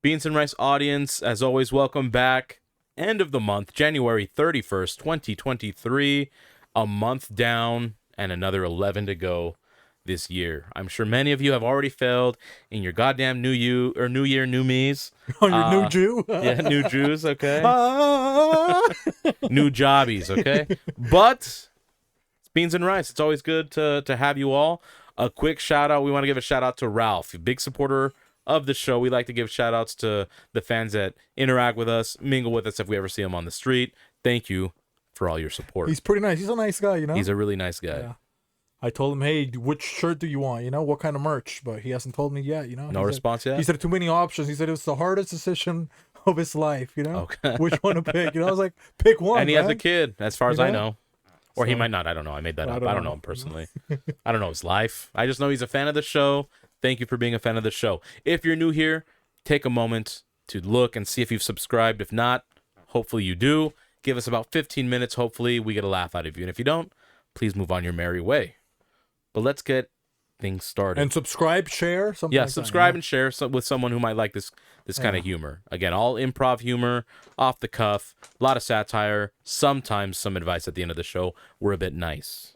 Beans and Rice audience, as always, welcome back. End of the month, January 31st, 2023. A month down and another 11 to go this year. I'm sure many of you have already failed in your goddamn new year, new me's. Oh, you're new Jew? Yeah, new Jews, okay? New jobbies, okay? But it's Beans and Rice. It's always good to have you all. A quick shout out. We want to give a shout out to Ralph, a big supporter of the show. We like to give shout outs to the fans that interact with us, mingle with us if we ever see them on the street. Thank you for all your support. He's pretty nice. He's a nice guy, you know? He's a really nice guy. Yeah. I told him, hey, which shirt do you want? You know, what kind of merch? But he hasn't told me yet, you know? No response yet? He said too many options. He said it was the hardest decision of his life, you know? Okay. Which one to pick? You know, I was like, pick one, And he has a kid, as far as I know. Or So, he might not. I don't know. I made that up. I don't know him personally. I don't know his life. I just know he's a fan of the show. Thank you for being a fan of the show. If you're new here, take a moment to look and see if you've subscribed. If not, hopefully you do. Give us about 15 minutes. Hopefully we get a laugh out of you. And if you don't, please move on your merry way. But let's get things started. And subscribe, share, something Yeah, like subscribe that, and share with someone who might like this kind of humor. Again, all improv humor, off the cuff, a lot of satire, sometimes some advice at the end of the show. We're a bit nice.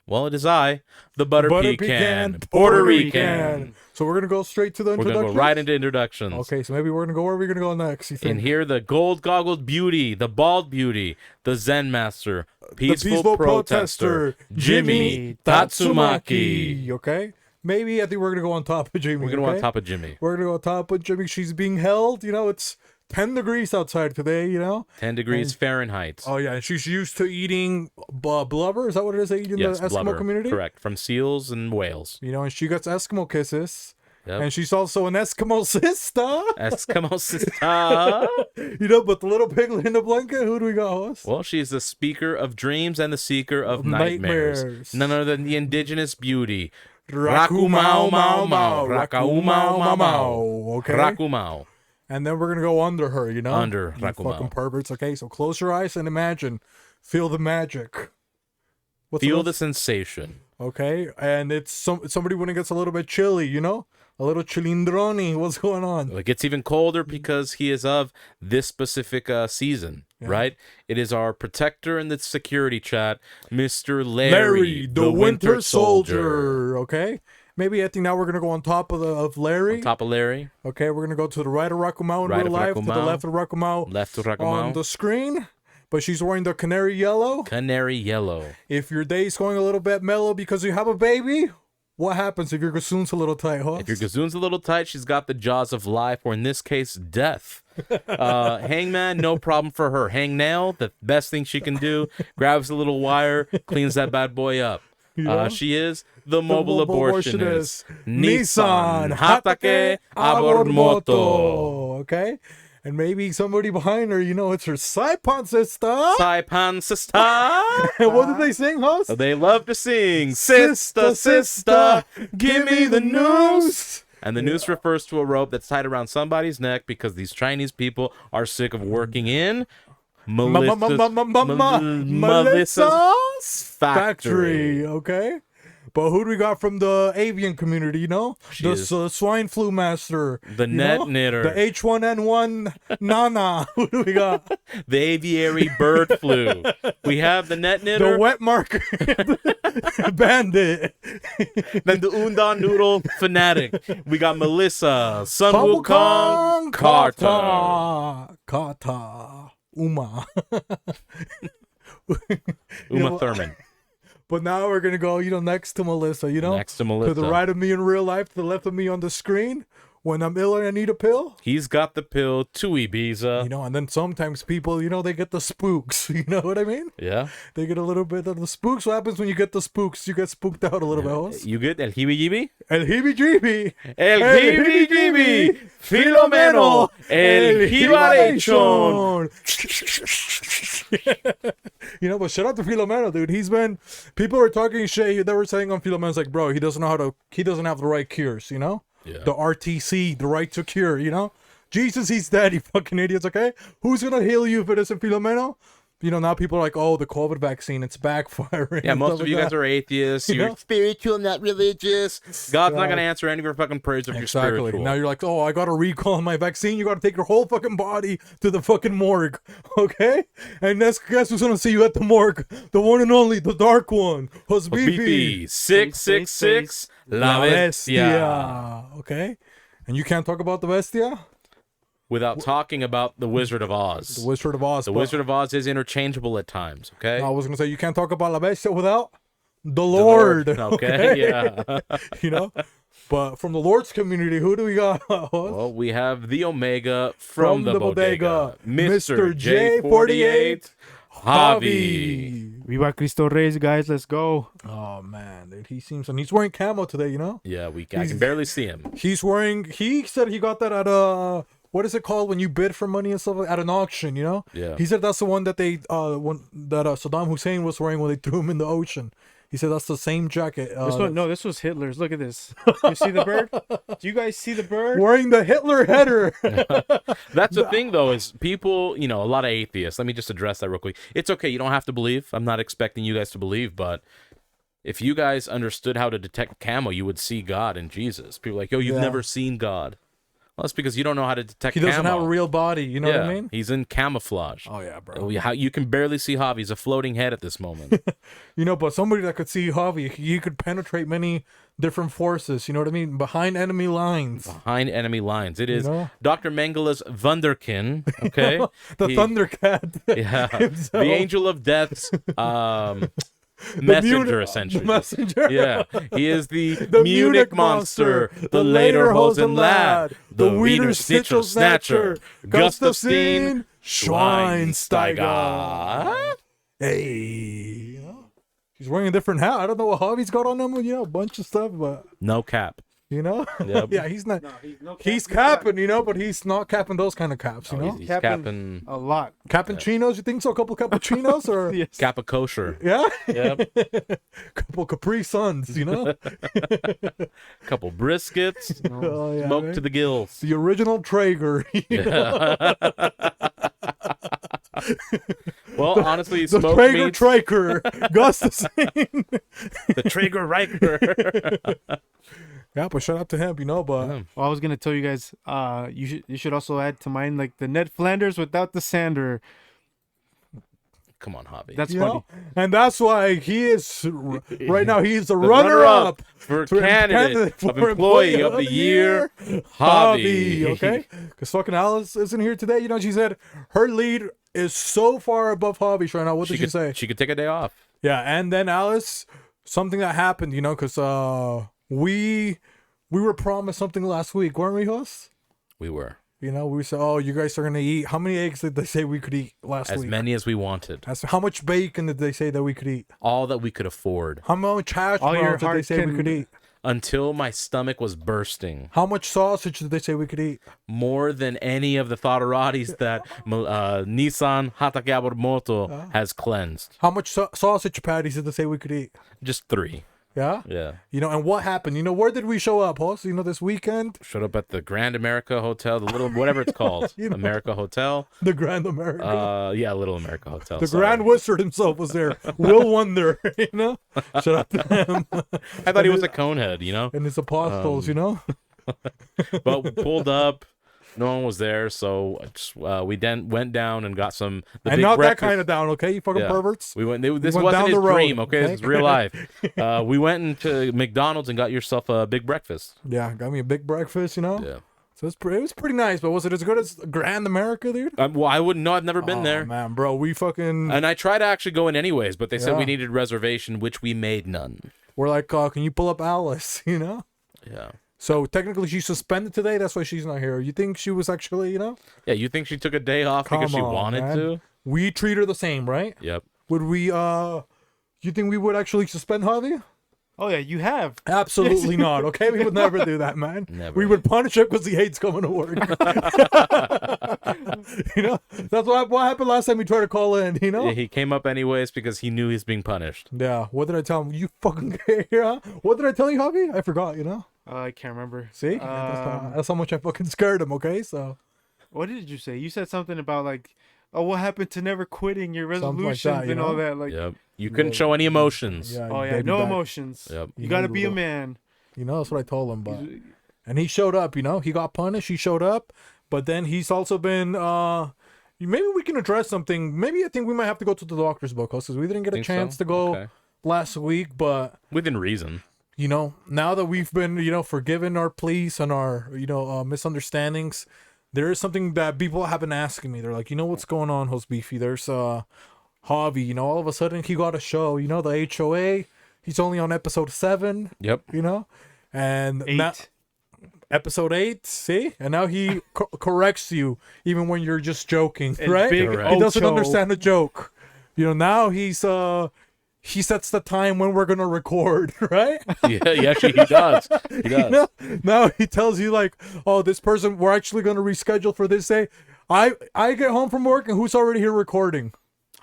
Well, it is I, the Butter Pecan, Puerto Rican. So we're going to go straight to the We're introductions? going to go right into introductions. Okay, so maybe we're going to go, where are we going to go next? You think? And here, the gold-goggled beauty, the bald beauty, the Zen master, peaceful protester, Jimmy Tatsumaki. Okay? Maybe I think we're going to go on top of Jimmy. We're going to go on top of Jimmy. We're going to go on top of Jimmy. She's being held. You know, it's 10 degrees outside today, you know? 10 degrees Fahrenheit. Oh, yeah. And she's used to eating blubber. Is that what it is they eat in the Eskimo blubber. community? Correct. From seals and whales. You know, and she gets Eskimo kisses. Yep. And she's also an Eskimo sister. Eskimo sister. You know, but the little piglet in the blanket, who do we got, host? Well, she's the speaker of dreams and the seeker of nightmares. None other than the indigenous beauty. Rakumau mau mau. Rakumau mau mau. Okay. Rakumau. And then we're going to go under her, you know? Under You Rakumau. fucking perverts. Okay, so close your eyes and imagine. Feel the magic. Feel the sensation. Okay, and it's somebody when it gets a little bit chilly, you know? A little chilindroni. What's going on? It gets even colder because he is of this specific season, right? It is our protector in the security chat, Mr. Larry, the Winter Soldier. Okay? Maybe I think now we're going to go on top of Larry. On top of Larry. Okay, we're going to go to the right of Rakumau in Right real of life, to the Rakumau. left of Rakumau. Left to Rakumau. On the screen. But she's wearing the canary yellow. Canary yellow. If your day's going a little bit mellow because you have a baby, what happens if your gazoon's a little tight, huh? If your gazoon's a little tight, she's got the jaws of life, or in this case, death. Hangman, no problem for her. Hangnail, the best thing she can do, grabs a little wire, cleans that bad boy up. Yeah. She is the mobile abortionist. Nissan Hatake Abormoto. Okay? And maybe somebody behind her, you know, it's her Saipan sister. Saipan sister. And what did they sing, host? They love to sing, sister, sister, give me the noose. And the noose refers to a rope that's tied around somebody's neck because these Chinese people are sick of working in Melissa's factory. Okay? But who do we got from the avian community, you know? The swine flu master. The net knitter. The H1N1 Nana. Who do we got? The aviary bird flu. We have the net knitter. The wet marker bandit. Then the Undan Noodle fanatic. We got Melissa, Sun Wukong, Kata. Uma. Uma Thurman. But now we're going to go, you know, next to Melissa, you know? Next to Melissa. To the right of me in real life, to the left of me on the screen. When I'm ill and I need a pill. He's got the pill to Ibiza. You know, and then sometimes people, you know, they get the spooks. You know what I mean? Yeah. They get a little bit of the spooks. What happens when you get the spooks? You get spooked out a little bit, host. You get El Heebie-Jeebie? El Heebie-Jeebie. El Heebie-Jeebie. Filomeno. El Jibarechon. You know, but shout out to Filomeno, dude. He's been, people are talking shit. They were saying on Filomeno's like, bro, he doesn't have the right cures, you know? Yeah. The RTC, the right to cure, you know? Jesus, he's dead, you fucking idiots, okay? Who's gonna heal you if it isn't Filomeno? now people are like, oh, the COVID vaccine, it's backfiring. Yeah, most of you guys are atheists. You're spiritual, not religious. God's not going to answer any of your fucking prayers if you're spiritual. Now you're like, oh, I got a recall on my vaccine. You got to take your whole fucking body to the fucking morgue, okay? And guess who's going to see you at the morgue? The one and only, the dark one. Hosbifi. 666 La Bestia. Okay? And you can't talk about the Bestia? Without talking about the Wizard of Oz. The Wizard of Oz. The Wizard of Oz is interchangeable at times, okay? I was going to say, you can't talk about La Bestia without the Lord. Okay, yeah. But from the Lord's community, who do we got? Well, we have the Omega from the bodega. Mr. J48. Javi. Viva Cristo Reyes, guys. Let's go. Oh, man. Dude, he seems... And he's wearing camo today, Yeah, I can barely see him. He said he got that at a... What is it called when you bid for money and stuff at an auction? Yeah. He said that's the one that Saddam Hussein was wearing when they threw him in the ocean. He said that's the same jacket. This was Hitler's. Look at this. You see the bird? Do you guys see the bird? Wearing the Hitler header. That's the thing, though, is people, a lot of atheists. Let me just address that real quick. It's okay. You don't have to believe. I'm not expecting you guys to believe, but if you guys understood how to detect camo, you would see God in Jesus. People are like, yo, you've never seen God. Well, that's because you don't know how to detect He doesn't have a real body, you know what I mean? He's in camouflage. Oh, yeah, bro. You can barely see Javi. He's a floating head at this moment. But somebody that could see Javi, he could penetrate many different forces, you know what I mean? Behind enemy lines. Behind enemy lines. It is Dr. Mengele's Wunderkind, okay? The Thundercat. Yeah. The Angel of Death's... messenger, essentially. The messenger. Yeah. He is the Munich monster, the Lederhosen lad, the Wiener Schnitzel snatcher, Gustafsson Schweinsteiger. Hey. He's wearing a different hat. I don't know what Javi's got on him, a bunch of stuff, but... No cap. Yep. Yeah, he's not. No, he's capping, but he's not capping those kind of caps, He's capping a lot. Capping chinos, you think so? A couple cappuccinos or yes. Kappa kosher. Yeah. Yep. Couple Capri Suns, Couple briskets. Smoke to the gills. The original Traeger. Well, honestly, the smoke Traeger meats. Traeger. Gustafsson. The Traeger Riker. Yeah, but shout out to him, but... Well, I was going to tell you guys, you should also add to mine, like, the Ned Flanders without the sander. Come on, Javi. That's funny. And that's why he is, right now, he's the runner-up for candidate of Employee of the Year, Javi. Okay? Because fucking Alice isn't here today. She said her lead is so far above Javi's right now. What did she say? She could take a day off. Yeah, and then Alice, something that happened, because... We were promised something last week, weren't we, hosts? We were. We said, oh, you guys are going to eat. How many eggs did they say we could eat last week? As many as we wanted. How much bacon did they say that we could eat? All that we could afford. How much hash browns did they say we could eat? Until my stomach was bursting. How much sausage did they say we could eat? More than any of the Thotaratis that Nissan Hatake Moto has cleansed. How much sausage patties did they say we could eat? Just 3. Yeah? Yeah. And what happened? Where did we show up, host? This weekend? Showed up at the Grand America Hotel, the little, whatever it's called. America Hotel. The Grand America. Yeah, Little America Hotel. The Grand Wizard himself was there. Will Wonder, Shout out to him. I thought he was a conehead, And his apostles, But we pulled up. No one was there, so we then went down and got some. And not breakfast. That kind of down, okay? You fucking perverts. We went. This wasn't his dream, okay? This is real life. We went into McDonald's and got yourself a big breakfast. Yeah, got me a big breakfast, Yeah. So it was pretty nice, but was it as good as Grand America, dude? Well, I wouldn't know. I've never been there. Man, bro, we fucking... And I tried to actually go in anyways, but they said we needed reservation, which we made none. We're like, can you pull up Alice, Yeah. So technically she's suspended today. That's why she's not here. You think she was actually, Yeah, you think she took a day off because she wanted to? We treat her the same, right? Yep. Would we, you think we would actually suspend Javi? Oh, yeah, you have. Absolutely not, okay? We would never do that, man. Never. We would punish him because he hates coming to work. That's what happened last time we tried to call in, Yeah, he came up anyways because he knew he's being punished. Yeah, what did I tell him? You fucking care, What did I tell you, Javi? I forgot, I can't remember. See? That's how much I fucking scared him, okay? So... What did you say? You said something about, like, oh, what happened to never quitting your Something like resolutions that, you and all know? that? Like, Yep. You couldn't show any emotions. oh yeah, baby no back. emotions. Yep. You gotta need be a little- man. You know, that's what I told him. But and he showed up. You know, he got punished. He showed up. But then he's also been. Maybe we can address something. Maybe I think we might have to go to the doctor's book because we didn't get a Think chance so? to go Okay. last week. But Within reason. you know, now that we've been, you know, forgiven our pleas and our, you know, misunderstandings, there is something that people have been asking me. They're like, you know, what's going on, Host Beefy? There's Javi. You know, all of a sudden he got a show. You know, the HOA. He's only on episode 7. Yep. You know, and 8. now episode 8. See, and now he corrects you even when you're just joking, And right? big He doesn't Ocho. understand the joke. You know, now he sets the time when we're gonna record, right? Yeah, actually he does. He does. Now he tells you like, oh, this person, we're actually gonna reschedule for this day. I get home from work and who's already here recording?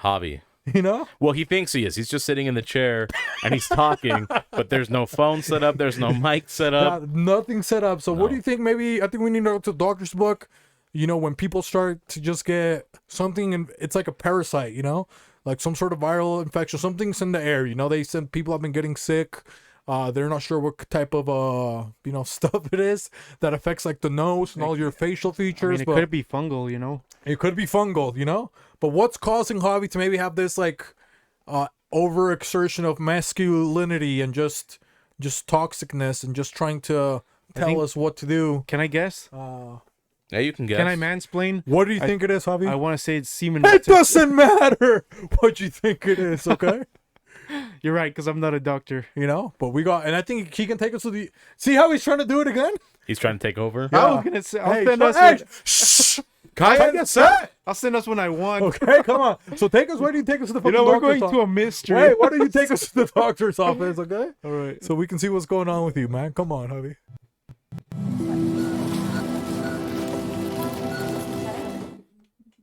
Javi. You know? Well, he thinks he is. He's just sitting in the chair and he's talking, but there's no phone set up. There's no mic set up. Nothing set up. So what No. do you think? Maybe I think we need to go to the doctor's book. You know, when people start to just get something and it's like a parasite, you know, like some sort of viral infection, something's in the air. You know, they said people have been getting sick. They're not sure what type of you know, stuff it is that affects like the nose and all your facial I features. mean, it but could be fungal, you know. it could be fungal, you know. But what's causing Javi to maybe have this like overexertion of masculinity and just toxicness and just trying to tell think- us what to do? Can I guess? Yeah, you can guess. Can I mansplain? What do you think it is, Javi? I want to say it's semen. It doesn't matter what you think it is, okay? You're right, because I'm not a doctor. You know, but we got, and I think he can take us to the. See how he's trying to do it again? He's trying to take over. Yeah. I was gonna say I'll Hey, send us. hey, When, shh. Kind of set. I'll send us when I want. Okay, come on. So take us. Where do you take us to the You fucking know, we're doctor's going to a mystery. Wait, why don't you take us to the doctor's office, okay? All right. So we can see what's going on with you, man. Come on, Javi.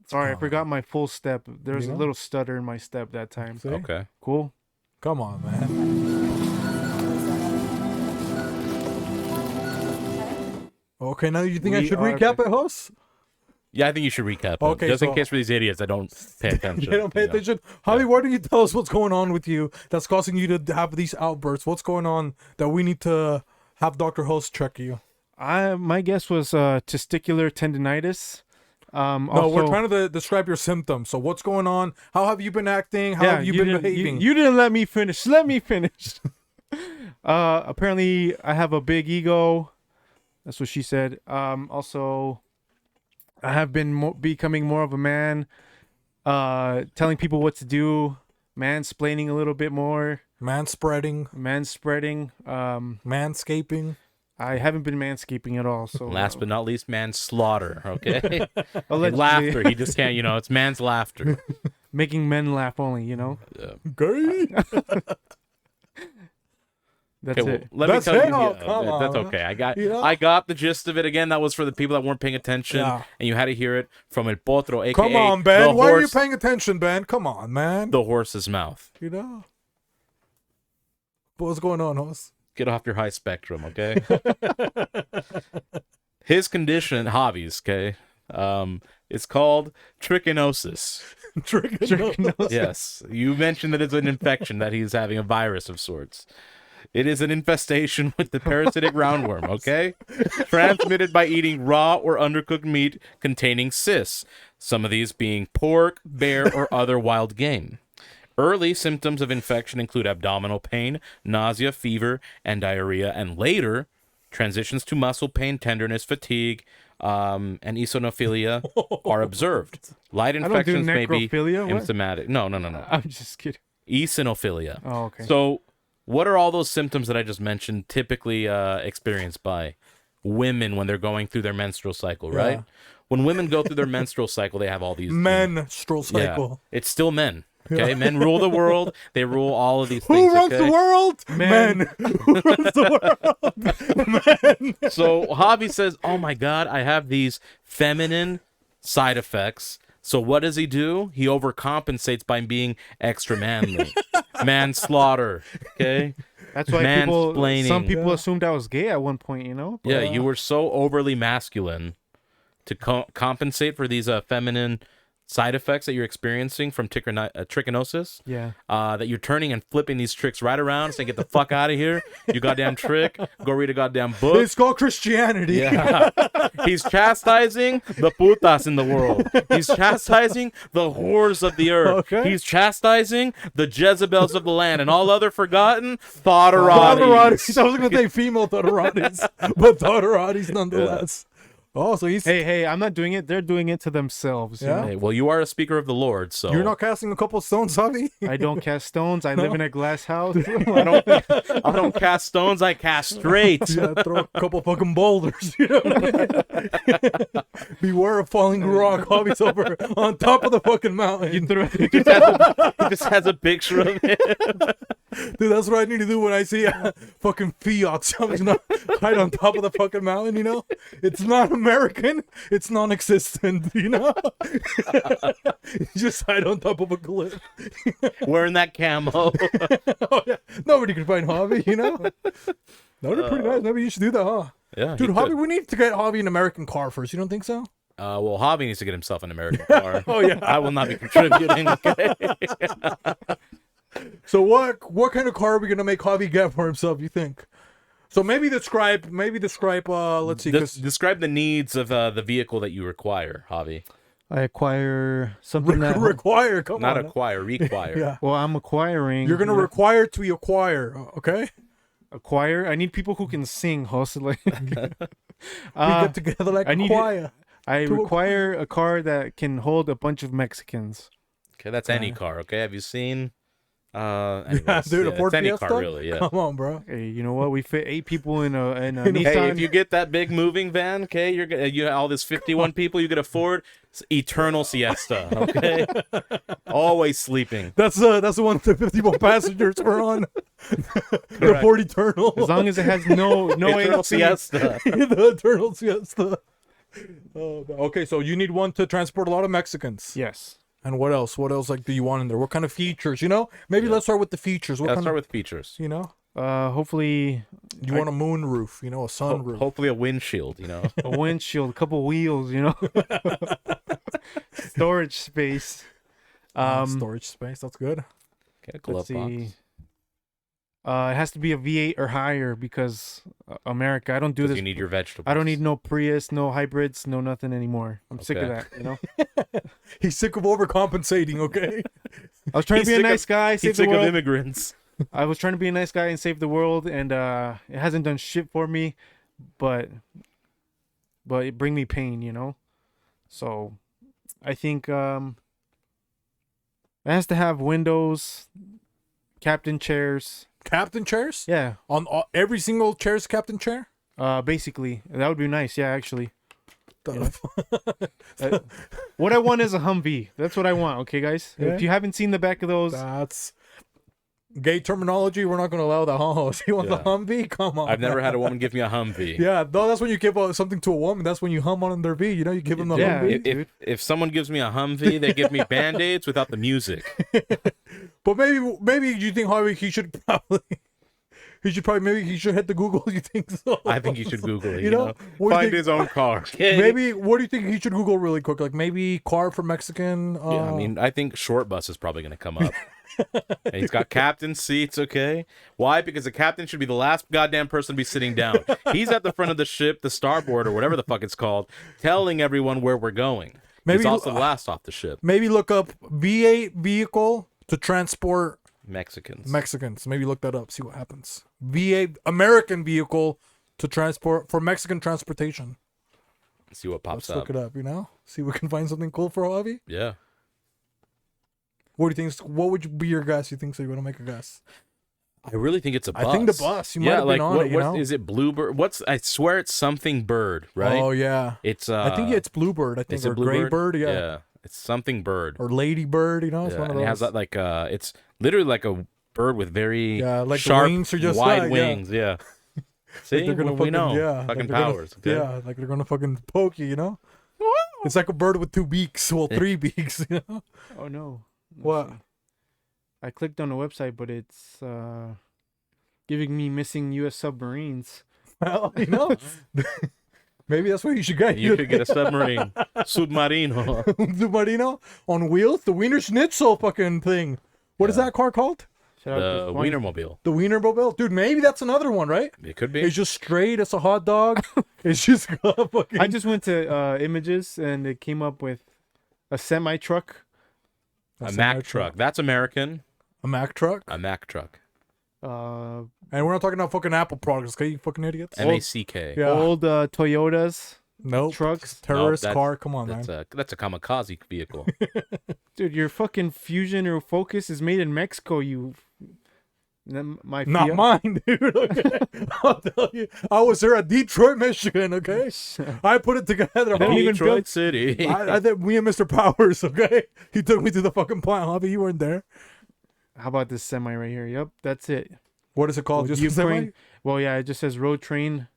Sorry, I forgot my full step. There was You a know? little stutter in my step that time. See? Okay. Cool. Come on, man. Okay, now you think I We should are recap it, host? Yeah, I think you should recap it. Okay, Just in so- case for these idiots that don't pay attention. They don't pay you know. attention. Javi, why don't you tell us what's going on with you that's causing you to have these outbursts? What's going on that we need to have Dr. Host check you? My guess was testicular tendinitis. No, we're trying to describe your symptoms. So what's going on? How have you been acting? How have you been didn't- behaving? You didn't let me finish. Let me finish. Apparently, I have a big ego. That's what she said. Also, I have been becoming more of a man. Telling people what to do. Mansplaining a little bit more. Manspreading, Manspreading. manscaping. I haven't been manscaping at all. So Last but not least, manslaughter. Okay. allegedly, Laughter. He just can't. You know, it's man's laughter. making men laugh only. You know, Yeah. Gay. that's Okay, well, it. let That's me tell it? you. Oh, Yeah, come that's on. okay. You know? I got the gist of it. Again, that was for the people that weren't paying attention, Yeah. and you had to hear it from El Potro, aka Come on, the Ben. Why are you horse, paying attention, Ben? Come on, man. the horse's mouth. You know. But what's going on, host? Get off your high spectrum, okay? His condition, hobbies, okay? It's called trichinosis. Trichinosis. Yes, you mentioned that it's an infection, that he's having a virus of sorts. It is an infestation with the parasitic roundworm, okay? Transmitted by eating raw or undercooked meat containing cysts, some of these being pork, bear, or other wild game. Early symptoms of infection include abdominal pain, nausea, fever, and diarrhea, and later transitions to muscle pain, tenderness, fatigue, and eosinophilia are observed. Light I don't do infections may be necrophilia. What? symptomatic. No. I'm just kidding. Eosinophilia. Oh, okay. So, what are all those symptoms that I just mentioned typically experienced by women when they're going through their menstrual cycle, right? Yeah. When women go through their menstrual cycle, they have all these Menstrual Yeah. cycle. It's still men. Okay, men rule the world. They rule all of these Who things. runs okay? the world? Men. Who runs the world? Men. So Javi says, "Oh my God, I have these feminine side effects." So what does he do? He overcompensates by being extra manly, manslaughter. Okay, That's why people. Mansplaining. Some people Yeah. assumed I was gay at one point. You know. yeah, you were so overly masculine to compensate for these feminine side effects that you're experiencing from trichinosis. Yeah. That you're turning and flipping these tricks right around, saying, "Get the fuck out of here, you goddamn trick! Go read a goddamn book." It's called Christianity. Yeah. He's chastising the putas in the world. He's chastising the whores of the earth. Okay. He's chastising the Jezebels of the land and all other forgotten Thoughteratis. Thotteratis. I was going to say female Thotteratis, but Thotteratis nonetheless. Oh, so he's... Hey, I'm not doing it. They're doing it to themselves. Yeah? Hey, well, you are a speaker of the Lord, so You're not casting a couple stones, Javi? I don't cast stones. I live in a glass house. I don't cast stones. I castrate. Yeah, throw a couple fucking boulders. You know what I mean? Beware of falling rock. Javi's over on top of the fucking mountain. He just has a picture of it. Dude, that's what I need to do when I see fucking Fiat coming up right on top of the fucking mountain, you know? It's not American. It's non-existent, you know? Just hide on top of a cliff. Wearing that camo. Oh, yeah. Nobody can find Javi, you know? No, they're pretty nice. Maybe you should do that, huh? Yeah, Dude, he Javi, could. we need to get Javi an American car first. You don't think so? Well, Javi needs to get himself an American car. Oh, yeah. I will not be contributing. Okay. So what kind of car are we gonna make Javi get for himself, you think? So maybe describe let's see, 'cause Describe the needs of the vehicle that you require, Javi. I acquire something that. require, come Not on. acquire, require. Yeah. Well, I'm acquiring. You're gonna require to acquire, okay? acquire. I need people who can sing, host. Like, We get together like I a need choir. I To require a car that can hold a bunch of Mexicans. Okay, that's any car. Okay, have you seen? Anyways, Yeah, dude, a it's Ford any Fiesta? car, really. Yeah. Come on, bro. Hey, you know what? We fit 8 people in a Hey, Nissan. Hey, if you get that big moving van, okay, you have all this 51 people you could afford. It's eternal siesta, okay? Always sleeping. That's the one the 51 passengers are on. The Ford Eternal. As long as it has no Eternal AC. siesta. The Eternal Siesta. Oh, okay, so you need one to transport a lot of Mexicans. Yes. And what else? What else like do you want in there? What kind of features? You know, maybe let's start with the features. What Let's kind start of with features. you know? Hopefully You want a moon roof? You know, a sun roof. Hopefully a windshield, you know. a windshield, a couple wheels, you know. Storage space. Storage space. That's good. Okay, a glove Let's see. box. It has to be a V8 or higher because America. I don't do 'Cause this. you need your vegetables. I don't need no Prius, no hybrids, no nothing anymore. I'm sick of Okay. that. You know. He's sick of overcompensating. Okay. I was trying He's to be a sick of- nice guy, He's save the sick of world. immigrants. I was trying to be a nice guy and save the world, and it hasn't done shit for me, but it bring me pain, you know. So, I think it has to have windows, captain chairs. Captain chairs. Yeah, On every single chair is captain chair. basically that would be nice. Yeah, actually, The- what I want is a Humvee. That's what I want. Okay, guys. Yeah. If you haven't seen the back of those, That's gay terminology. We're not going to allow the Humvee. You want the Yeah. Humvee? Come on. I've never had a woman give me a Humvee. Yeah, no, that's when you give something to a woman. That's when you hum on their V. You know, you give them the Yeah. Humvee. If someone gives me a Humvee, they give me Band-Aids without the music. But maybe you think Harvey he should probably maybe he should hit the Google. You think so? I think you should Google it. You know? What do you Find think- his own car. Okay? Maybe what do you think he should Google really quick? Like maybe car for Mexican. Yeah, I mean, I think short bus is probably going to come up. And he's got captain seats, okay? Why? Because the captain should be the last goddamn person to be sitting down. He's at the front of the ship, the starboard or whatever the fuck it's called, telling everyone where we're going. Maybe- he's also the last off the ship. maybe look up V8 vehicle to transport Mexicans. Mexicans. Maybe look that up. See what happens. V8 American vehicle to transport for Mexican transportation. See what pops Let's up. look it up. You know, see if we can find something cool for Javi. Yeah. What do you think? What would be your guess? You think so? You want to make a guess? I really think it's a bus. I think the bus. You might yeah, have like been on what, it. You know? is it Bluebird? I swear it's something bird, right? Oh yeah. It's I think it's Bluebird. I think is it or Gray Bluebird? Bird. Yeah. It's something bird. Or Lady Bird. You know, it's Yeah, one of and those. it has that like it's literally like a bird with very Yeah, like the sharp, wings are just wide like, yeah. wings. Yeah. See, Like they're gonna we fucking, know. yeah, Fucking like they're gonna- powers. Okay? Yeah, like they're gonna fucking poke you. You know. It's like a bird with 2 beaks. Well, 3 beaks. You know? oh no. Let's What? see. I clicked on the website, but it's giving me missing U.S. submarines. Well, you know, Maybe that's what you should get. You could get a submarine. Submarino. Submarino on wheels, the Wiener Schnitzel fucking thing. What is that car called? Shout out The to Wienermobile. The Wienermobile, dude. Maybe that's another one, right? It could be. It's just straight. It's a hot dog. It's just fucking. I just went to images and it came up with a semi truck. A Mack truck. That's American. A Mack truck. A Mack truck. Uh, And we're not talking about fucking Apple products, okay? You fucking idiots. MACK. Yeah. Old Toyotas. Nope. Trucks. Terrorist Nope, car. Come on, man. That's a kamikaze vehicle. Dude, your fucking Fusion or Focus is made in Mexico, you... My Not Fiat. mine, dude. Okay? I'll tell you. I was there at Detroit, Michigan, okay? I put it together. don't even Detroit build- City. I think me and Mr. Powers, okay? He took me to the fucking plant, Javi. You weren't there. How about this semi right here? Yep, that's it. What is it called? Just a Ukraine. semi? Well, yeah, it just says road train.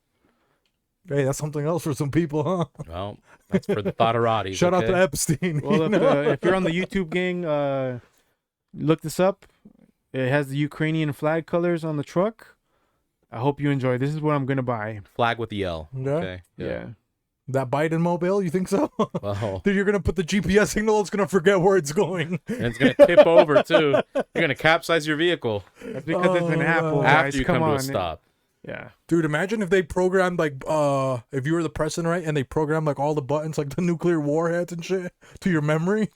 Hey, that's something else for some people, huh? Well, that's for the Thotterati. Shout out to Epstein. Well, you know? if you're on the YouTube gang, look this up. It has the Ukrainian flag colors on the truck. I hope you enjoy. This is what I'm gonna buy. Flag with the L. Yeah? Okay. Yeah. That Biden mobile, you think so? Well, Dude, you're gonna put the GPS signal, it's gonna forget where it's going. and it's gonna tip over too. You're gonna capsize your vehicle That's because it's an Oh, Apple. God. after guys. you Come come to on. a stop. Yeah. Dude, imagine if they programmed like if you were the president, right, and they programmed like all the buttons, like the nuclear warheads and shit, to your memory.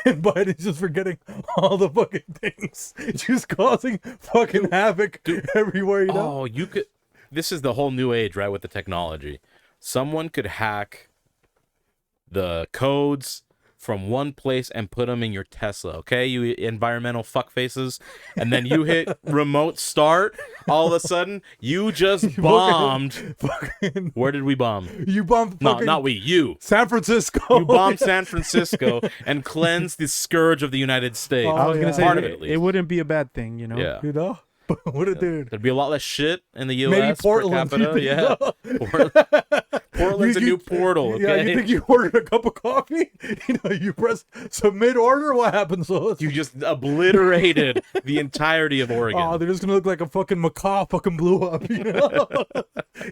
And Biden's just forgetting all the fucking things. Just causing fucking havoc everywhere, you know? Oh, you could. This is the whole new age, right? With the technology, someone could hack the codes from one place and put them in your Tesla. Okay, you environmental fuckfaces, and then you hit remote start. All of a sudden, you just bombed. Fucking, Where did we bomb? you bombed No, fucking not we. You. San Francisco. You bombed San Francisco and cleansed the scourge of the United States. Oh, I was gonna yeah. say Part of it, at it least. wouldn't be a bad thing, you know. Yeah. You know? What a dude. There'd be a lot less shit in the U.S. Maybe per Portland. capita. you Yeah. know? Portland's a You- new portal. Okay. Yeah, you think you ordered a cup of coffee? You know, you press submit order. What happens? So You just obliterated the entirety of Oregon. oh, they're just gonna look like a fucking macaw fucking blew up. You know,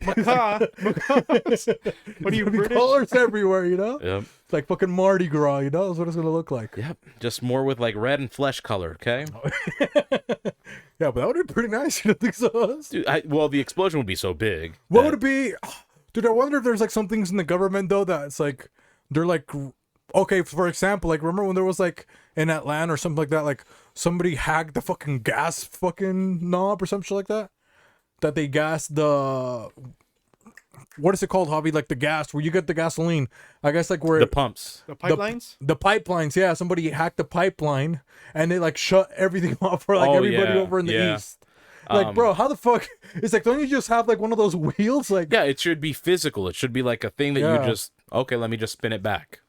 Macaw. What are you, There'll be British? colors everywhere. You know, Yep. it's like fucking Mardi Gras. You know, that's what it's gonna look like. Yep. Just more with like red and flesh color. Okay. Yeah, but that would be pretty nice. You don't think so? Dude, well, the explosion would be so big. What that- would it be? Dude, I wonder if there's like some things in the government though that it's like they're like okay, for example, like remember when there was like in Atlanta or something like that, like somebody hacked the fucking gas fucking knob or some shit like that? That they gassed the what is it called, Javi? Like the gas where you get the gasoline. I guess like where the pumps? The pipelines? the pipelines, yeah. Somebody hacked the pipeline and they like shut everything off for like Oh, everybody yeah, over in the yeah. east. Like, bro, how the fuck? It's like, don't you just have like one of those wheels? Like, Yeah, it should be physical. It should be like a thing that Yeah. you just okay. Let me just spin it back.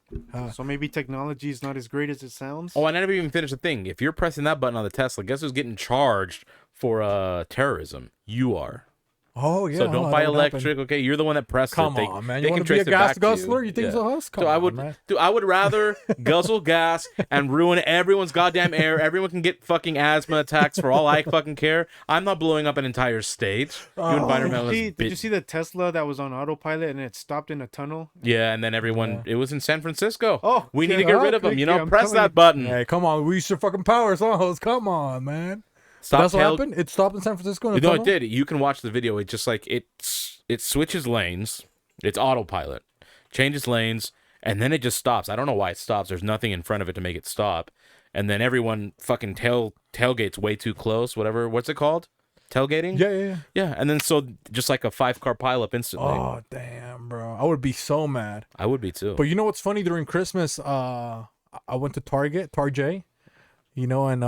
So maybe technology is not as great as it sounds. Oh, I never even finished the thing. If you're pressing that button on the Tesla, guess who's getting charged for terrorism? You are. oh yeah. So don't oh, buy that would happen. electric. Okay, you're the one that pressed Come it. They, on, man. They You can want to be trace a it back gas to guzzler? you. You think Yeah. so, us? Come So on, man. I would rather guzzle gas and ruin everyone's goddamn air. Everyone can get fucking asthma attacks for all I fucking care. I'm not blowing up an entire state. You environmentalists. Did you see the Tesla that was on autopilot and it stopped in a tunnel? Yeah, and then everyone. It was in San Francisco. Oh, we need to okay. get rid of them. Okay, You know, I'm press telling that you. button. Hey, come on. We used to fucking power songs. Come on, man. Stop That's what tail- happened. It stopped in San Francisco. In a No, tunnel? it did. You can watch the video. It just like it switches lanes. It's autopilot, changes lanes, and then it just stops. I don't know why it stops. There's nothing in front of it to make it stop. And then everyone fucking tailgates way too close. Whatever. What's it called? Tailgating? Yeah. Yeah. And then so just like a 5-car pileup instantly. Oh damn, bro. I would be so mad. I would be too. But you know what's funny? During Christmas, I went to Target, you know, and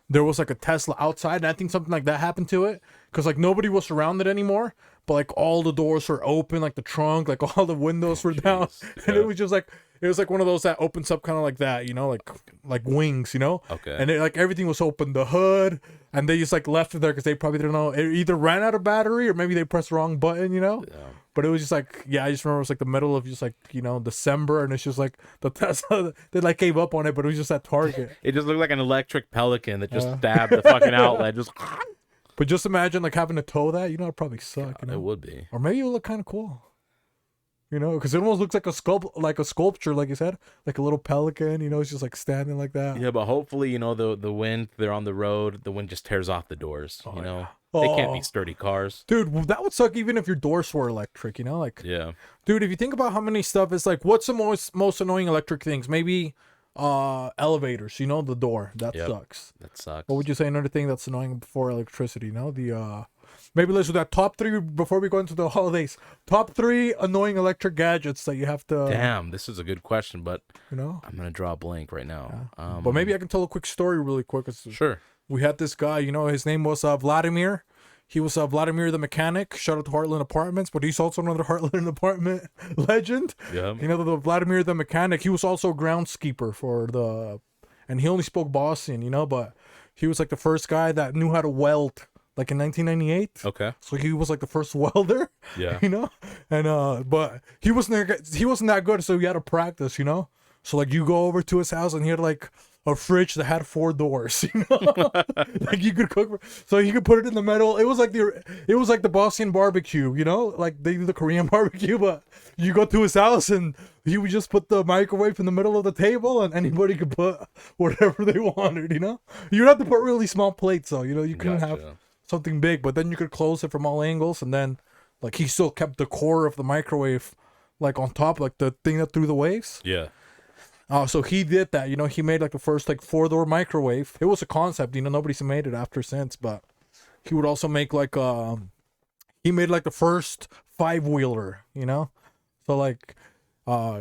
there was like a Tesla outside, and I think something like that happened to it because like nobody was surrounded anymore, but like all the doors were open, like the trunk, like all the windows were down, and Yeah. it was just like it was like one of those that opens up kind of like that, you know, like wings, you know. Okay. And it, like everything was open, the hood, and they just like left it there because they probably didn't know it either ran out of battery or maybe they pressed the wrong button, you know. Yeah. But it was just like, yeah, I just remember it was like the middle of just like, you know, December, and it's just like the Tesla, they like gave up on it, but it was just at Target. It just looked like an electric pelican that just stabbed the fucking outlet. Just But just imagine like having to tow that, you know, it'd probably suck. You know? it would be. Or maybe it would look kind of cool. You know, because it almost looks like a sculpture, like you said, like a little pelican. You know, it's just like standing like that. Yeah, but hopefully, you know, the wind. They're on the road. The wind just tears off the doors. You know, they can't be sturdy cars. Dude, that would suck even if your doors were electric. You know, like Yeah. dude, if you think about how many stuff is like, what's the most annoying electric things? Maybe elevators. You know, the door that sucks. That sucks. What would you say another thing that's annoying before electricity? You know, the maybe let's do that top 3 before we go into the holidays. Top 3 annoying electric gadgets that you have to. Damn, this is a good question, but you know, I'm gonna draw a blank right now. yeah. But maybe I can tell a quick story really quick. Sure. We had this guy. You know, his name was Vladimir. He was Vladimir the Mechanic. Shout out to Heartland Apartments, but he's also another Heartland Apartment legend. Yeah. You know, the Vladimir the Mechanic. He was also a groundskeeper for and he only spoke Bosnian. You know, but he was like the first guy that knew how to weld. Like in 1998. Okay. So he was like the first welder. Yeah. You know? And but he wasn't that good, so he had to practice, you know? So like you go over to his house and he had like a fridge that had 4 doors, you know? Like you could cook so you could put it in the middle. It was like the Bosnian barbecue, you know? Like they do the Korean barbecue, but you go to his house and he would just put the microwave in the middle of the table and anybody could put whatever they wanted, you know? You'd have to put really small plates though, you know, you couldn't have something big, but then you could close it from all angles, and then like he still kept the core of the microwave like on top, like the thing that threw the waves. Yeah. So he did that, you know. He made like the first like 4-door microwave. It was a concept, you know. Nobody's made it after since, but he would also make like he made like the first 5-wheeler, you know. So like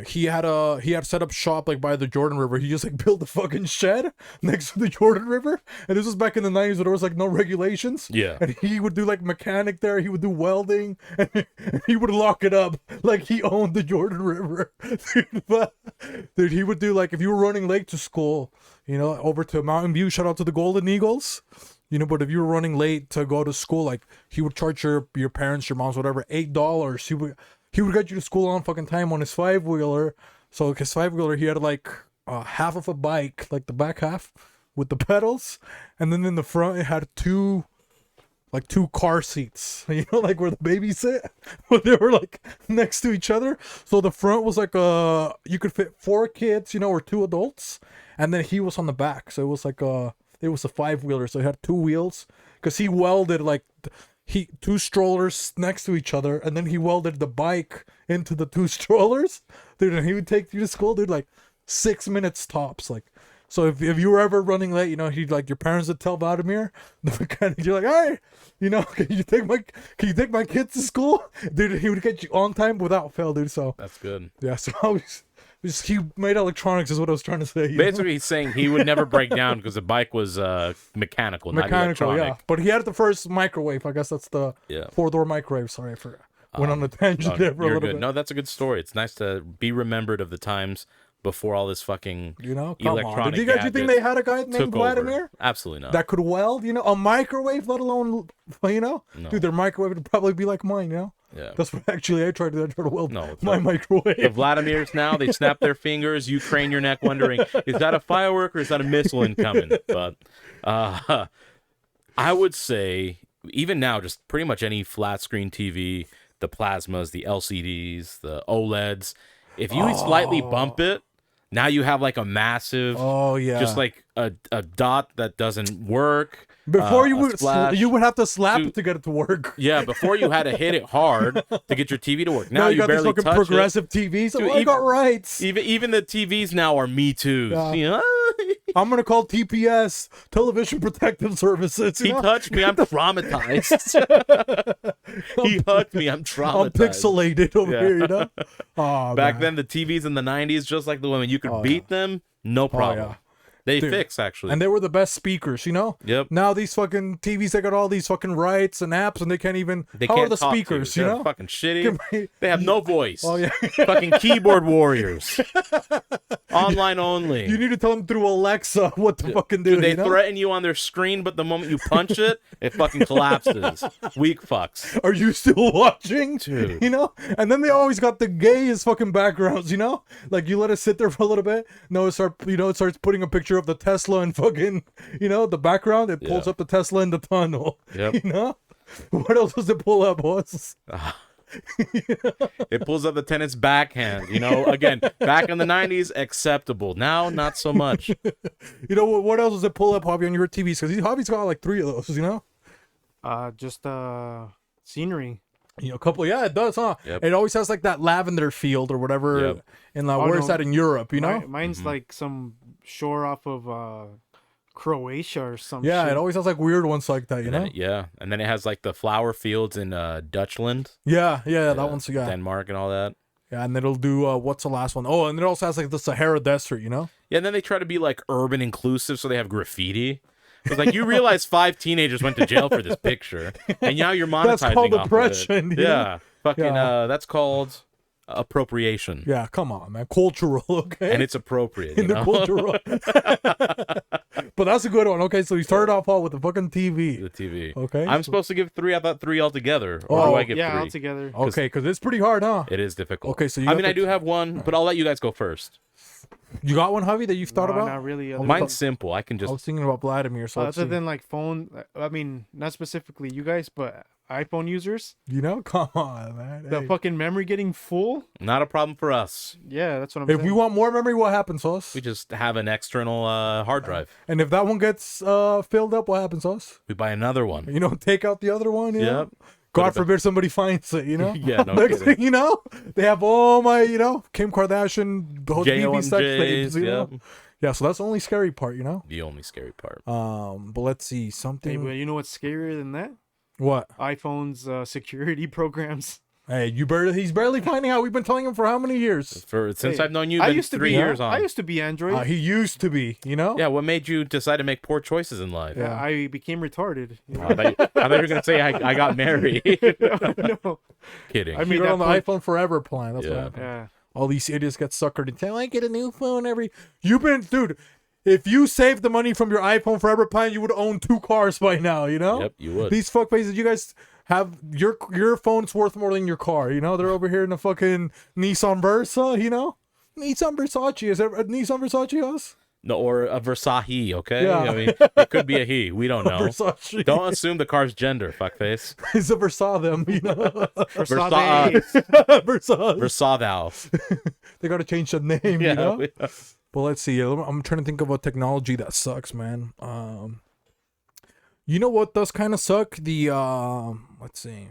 he had set up shop like by the Jordan River. He just like built a fucking shed next to the Jordan River, and this was back in the 90s where there was like no regulations. Yeah. And he would do like mechanic there. He would do welding, and he would lock it up like he owned the Jordan River. Dude, he would do like if you were running late to school, you know, over to Mountain View. Shout out to the Golden Eagles. You know, but if you were running late to go to school, like he would charge your parents, your moms, whatever, $8. He would get you to school on fucking time on his 5-wheeler. So his 5-wheeler, he had like half of a bike, like the back half with the pedals, and then in the front it had two car seats. You know, like where the babies sit, but they were like next to each other. So the front was like you could fit 4 kids, you know, or 2 adults, and then he was on the back. So it was like it was a 5-wheeler. So it had 2 wheels because he welded like. 2 strollers next to each other, and then he welded the bike into the 2 strollers, dude. And he would take you to school, dude, like 6 minutes tops. Like, so if you were ever running late, you know, he'd like your parents would tell Vladimir, the mechanic, you're like, hey, you know, can you take my kids to school, dude? He would get you on time without fail, dude. So that's good. Yeah, so I was. He made electronics is what I was trying to say. Basically, he's saying he would never break down because the bike was mechanical, not electronic. Yeah. But he had the first microwave. I guess that's the 4-door microwave. Sorry, I went on a tangent there for a little bit. No, that's a good story. It's nice to be remembered of the times before all this fucking electronic. Did you think they had a guy named Vladimir? Absolutely not. That could weld, you know, a microwave, let alone, you know? No. Dude, their microwave would probably be like mine, you know? Yeah. That's what actually I tried to weld my microwave. The Vladimirs now, they snap their fingers, you crane your neck wondering, is that a firework or is that a missile incoming? But I would say, even now, just pretty much any flat screen TV, the plasmas, the LCDs, the OLEDs, if you slightly bump it, now you have like a massive, just like a dot that doesn't work. Before you would have to slap it to get it to work. Yeah, before you had to hit it hard to get your TV to work. Now you got barely these fucking touch progressive TVs. Dude, I got rights. Even the TVs now are Me Too's. You know? I'm gonna call TPS, Television Protective Services. He touched me. I'm traumatized. He hugged me. I'm traumatized. I'm pixelated over here. You know. Back then, the TVs in the '90s, just like the women, you could beat them, no problem. They fix, actually. And they were the best speakers, you know? Yep. Now these fucking TVs, they got all these fucking rights and apps, and they can't even... How are the speakers, you know? They're fucking shitty. They have no voice. Oh, yeah. Fucking keyboard warriors. Online only. You need to tell them through Alexa what to fucking do, They threaten you on their screen, but the moment you punch it, it fucking collapses. Weak fucks. Are you still watching? Dude. You know? And then they always got the gayest fucking backgrounds, you know? Like, you let it sit there for a little bit. No, it starts putting a picture of the Tesla and fucking, you know, the background. It pulls up the Tesla in the tunnel. Yep. You know? What else does it pull up, boss? It pulls up the tenant's backhand. You know, again, back in the 90s, acceptable. Now, not so much. You know what else does it pull up, Javi, on your TVs? Because Javi's got like 3 of those, you know? Just scenery. You know, a couple. Yeah, it does, huh? Yep. It always has like that lavender field or whatever. Yep. And where's that in Europe? You know? Mine's like some shore off of Croatia or something. Yeah, it always has like weird ones like that. You know? And then it has like the flower fields in Dutchland. Yeah, that one's Denmark and all that. Yeah, and it'll do what's the last one? Oh, and it also has like the Sahara Desert. You know? Yeah, and then they try to be like urban inclusive, so they have graffiti. It's like you realize 5 teenagers went to jail for this picture, and now you're monetizing. That's called off oppression. Of it. Yeah, fucking. That's called appropriation. Yeah, come on, man. Cultural, okay? And it's appropriate. In the cultural. But that's a good one. Okay, so we started off all with the fucking TV. The TV. Okay. I'm supposed to give 3. I thought 3 altogether. Or do I give 3? Altogether. Okay, because it's pretty hard, huh? It is difficult. Okay, so I do have one, but I'll let you guys go first. You got one, Javi, that you've thought about? Not really. Mine's simple. I can just. I was thinking about Vladimir. So other than like phone, I mean, not specifically you guys, but iPhone users. You know, come on, man. The fucking memory getting full. Not a problem for us. Yeah, that's what I'm If saying. we want more memory, what happens to us? We just have an external hard drive. And if that one gets filled up, what happens to us? We buy another one. You know, take out the other one. You know? Yep. God forbid somebody finds it, you know? Yeah, no Next kidding. thing you know, they have all my, you know, Kim Kardashian, the whole BB sex tapes, you know? Yeah, so that's the only scary part, you know? The only scary part. But let's see, something. Hey, but you know what's scarier than that? What? iPhone's security programs. Hey, he's barely finding out. We've been telling him for how many years? Since I've known you, I been used to 3 be, years on. I used to be Android. He used to be, you know? Yeah, what made you decide to make poor choices in life? Yeah, I became retarded. I thought you were gonna say I got married. No. Kidding. I mean, on the iPhone Forever plan. That's what happened. Yeah. All these idiots get suckered into, I get a new phone every. Dude. If you saved the money from your iPhone Forever plan, you would own 2 cars by now. You know? Yep, you would. These fuckfaces, you guys have your phone's worth more than your car. You know? They're over here in a fucking Nissan Versa. You know? Nissan Versace. Is it a Nissan Versace us? No, or a Versace, okay? Yeah. I mean, it could be a he. We don't know. Versace. Don't assume the car's gender, fuckface. It's a Versa them, you know? Versace. Versa. Versa thou. They got to change the name, Yeah, you know? yeah. Well, let's see. I'm trying to think of a technology that sucks, man. You know what does kind of suck? The let's see.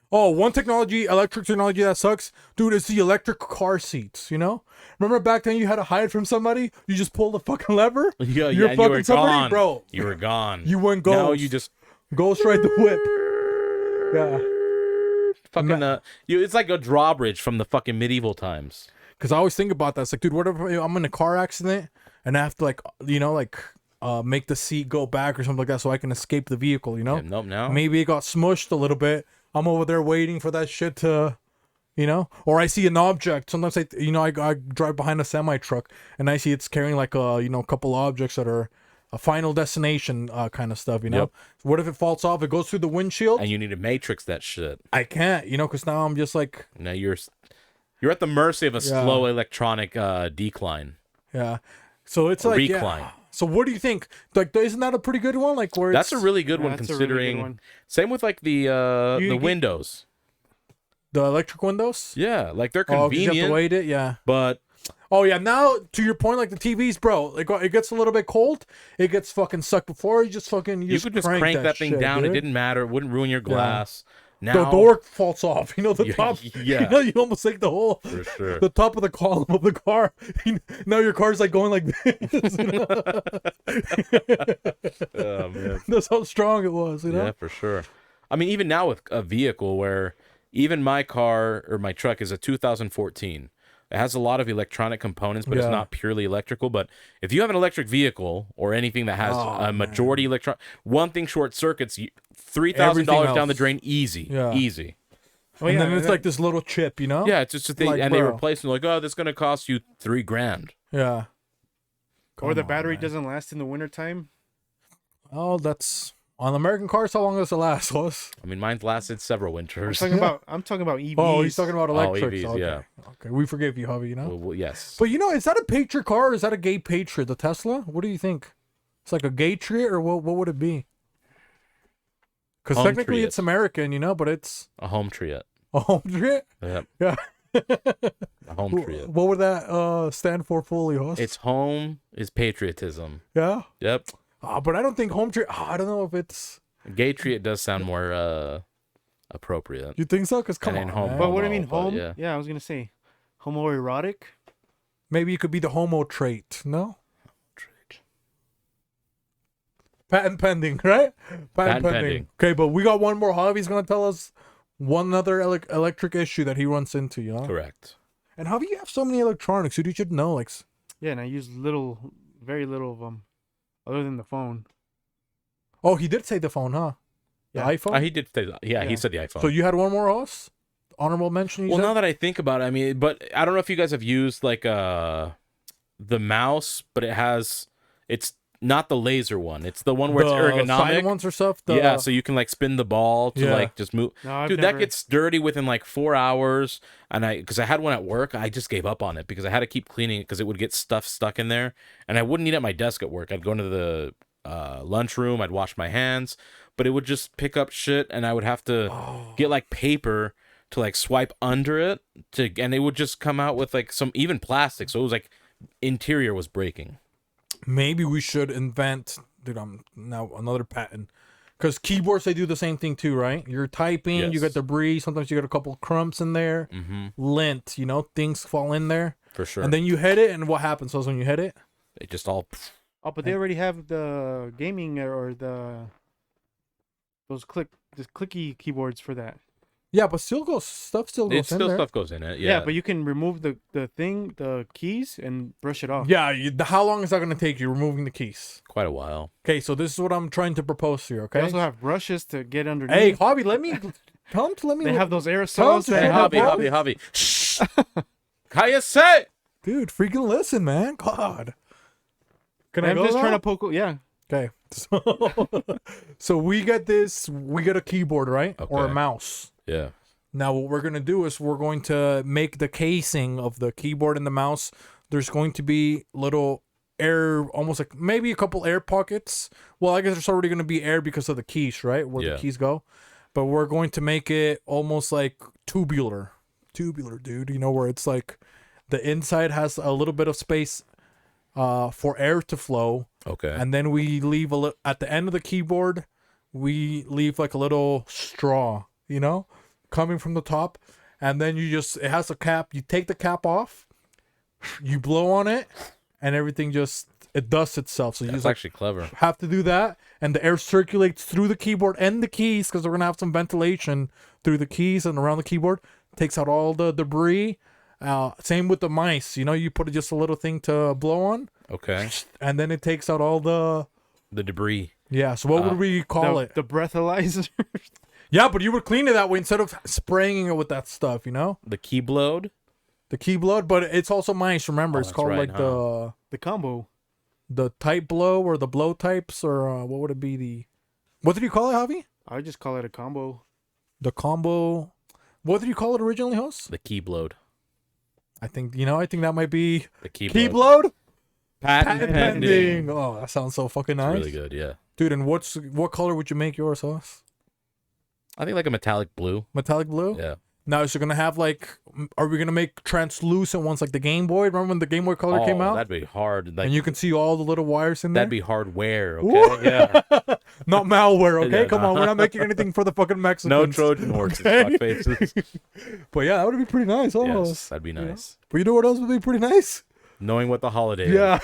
Oh, one electric technology that sucks, dude, is the electric car seats. You know, remember back then you had to hide from somebody? You just pull the fucking lever. Yeah, You're and fucking you were somebody, gone, bro. You were gone. You went ghost. No, you just ghost right the whip. Yeah. fucking it's like a drawbridge from the fucking medieval times. Because I always think about that. It's like, dude, what if I'm in a car accident and I have to, like, you know, like, make the seat go back or something like that so I can escape the vehicle, you know? Yeah, nope, no. Maybe it got smushed a little bit. I'm over there waiting for that shit to, you know? Or I see an object. Sometimes, I drive behind a semi-truck and I see it's carrying, like, a couple objects that are a final destination kind of stuff, you know? Yep. What if it falls off? It goes through the windshield? And you need to matrix that shit. I can't, you know, because now I'm just like... Now you're at the mercy of a slow electronic decline. Yeah. So it's like... Recline. Yeah. So what do you think? Like, isn't that a pretty good one? Like, where That's a really good one, that's a considering... really good one. Same with, like, the windows. The electric windows? Yeah, like, they're Oh, 'cause convenient, you have to wait it? Yeah. but... Oh, yeah, now, to your point, like the TVs, bro, it gets a little bit cold. It gets fucking sucked before. You just fucking... You could just crank that thing shit, down. dude. It didn't matter. It wouldn't ruin your glass. Now, The door falls off. You know, the Yeah, top. yeah. You know, you almost like the whole... For sure. The top of the column of the car. Now your car's like going like this. You know? Oh, man. That's how strong it was, you know? Yeah, for sure. I mean, even now with a vehicle where even my car or my truck is a 2014. It has a lot of electronic components, but it's not purely electrical. But if you have an electric vehicle or anything that has a majority electron, one thing short circuits, $3,000 down the drain, easy, easy. Oh, and then it's like this little chip, you know? Yeah, it's just a thing, Like, and they bro. replace it like, oh, this is gonna cost you $3,000. Yeah. Or the Come on, battery man. doesn't last in the wintertime. Oh, that's on American cars. How long does it last, Hoss? I mean, mine's lasted several winters. I'm talking about EVs. Oh, he's talking about electrics. EVs, okay. yeah. Okay, we forgive you, Javi. You know. Well, yes. But you know, is that a patriot car or is that a gay patriot? The Tesla? What do you think? It's like a Gaytriot or what? What would it be? Because technically Triot. it's American, you know, but it's A home triot. A home treat? Yep. Yeah. A home treat. What would that stand for fully, host? It's home is patriotism. Yeah? Yep. But I don't think home treat... I don't know if it's... Gaytriot does sound more appropriate. You think so? Because come And on, home- man. But what do you mean but home? yeah. Yeah, I was gonna say homoerotic. Maybe it could be the homo trait, no? Trait. Patent pending, right? Patent pending. Okay, but we got one more. Javi's going to tell us one other electric issue that he runs into, you know? Correct. And Javi, you have so many electronics, dude. You should know, like... Yeah, and I use very little of them, other than the phone. Oh, he did say the phone, huh? The Yeah. iPhone? He did say that. Yeah, he Yeah. said the iPhone. So you had one more, host? Honorable mention, you Well, said? now that I think about it, I mean, but I don't know if you guys have used like the mouse, but it's not the laser one. It's the one where it's silent ergonomic. ones or stuff? Yeah, so you can like spin the ball to Yeah. like just move. No, I've Dude, never... that gets dirty within like 4 hours. And because I had one at work, I just gave up on it because I had to keep cleaning it because it would get stuff stuck in there. And I wouldn't eat at my desk at work. I'd go into the lunchroom, I'd wash my hands, but it would just pick up shit and I would have to get like paper to like swipe under it and it would just come out with like some even plastic. So it was like interior was breaking. Maybe we should invent... Dude, I'm now another patent. Because keyboards, they do the same thing too, right? You're typing, you Yes. get debris. Sometimes you get a couple crumbs in there. Mm-hmm. Lint, you know? Things fall in there. For sure. And then you hit it, and what happens was when you hit it... it just all Oh, but they already have the gaming or those clicky keyboards for that. Yeah, but stuff still goes it's in still there. stuff goes in it. Yeah, but you can remove the keys and brush it off. Yeah, how long is that going to take you removing the keys? quite a while. Okay, so this is what I'm trying to propose here, They okay? also have brushes to get underneath. Hey, Hobby, let me... Let me... They have those Tell aerosols. them Hey, Yeah, hobby. bro. Shh. Kaya say. Dude, freaking listen, man. God. Can I I'm go just now? trying to poke. Yeah. Okay. So we get a keyboard, right? Or a Okay. mouse. Yeah. Now what we're going to do is we're going to make the casing of the keyboard and the mouse. There's going to be little air, almost like maybe a couple air pockets. Well, I guess there's already going to be air because of the keys, right? Where Yeah. the keys go. But we're going to make it almost like tubular. Tubular, dude. You know, where it's like the inside has a little bit of space for air to flow. Okay. And then we leave at the end of the keyboard, we leave like a little straw, you know, coming from the top. And then it has a cap. You take the cap off, you blow on it, and everything it dusts itself. So you That's just actually clever. have to do that. And the air circulates through the keyboard and the keys because we're going to have some ventilation through the keys and around the keyboard. Takes out all the debris. Same with the mice. You know, you put just a little thing to blow on. Okay. And then it takes out all the debris. Yeah, so what would we call it? The breathalyzer. Yeah, but you would clean it that way instead of spraying it with that stuff, you know? The KeyBlow'd. The KeyBlow'd, but it's also mice, remember? It's that's called right, like The combo. the type blow or the blow types or what would it be? What did you call it, Javi? I would just call it a combo. The combo. What did you call it originally, host? The KeyBlow'd. I think that might be The KeyBlow'd. KeyBlow'd? Patent Patent pending. pending. Oh, that sounds so fucking nice. Really good. Yeah. Dude, and what color would you make yours, host? I think like a metallic blue. Metallic blue? Yeah. Now, is it going to have are we going to make translucent ones like the Game Boy? Remember when the Game Boy Color came out? That'd be hard. Like, And you can see all the little wires in there? that'd be hardware. Ooh. Okay. Yeah. Not malware, okay? Yeah, Come no. on, we're not making anything for the fucking Mexicans. No Trojan horses, Okay. fuck faces. But yeah, that would be pretty nice. Oh. Yes, that'd be nice. But you know what else would be pretty nice? Knowing what the holiday is. Yeah.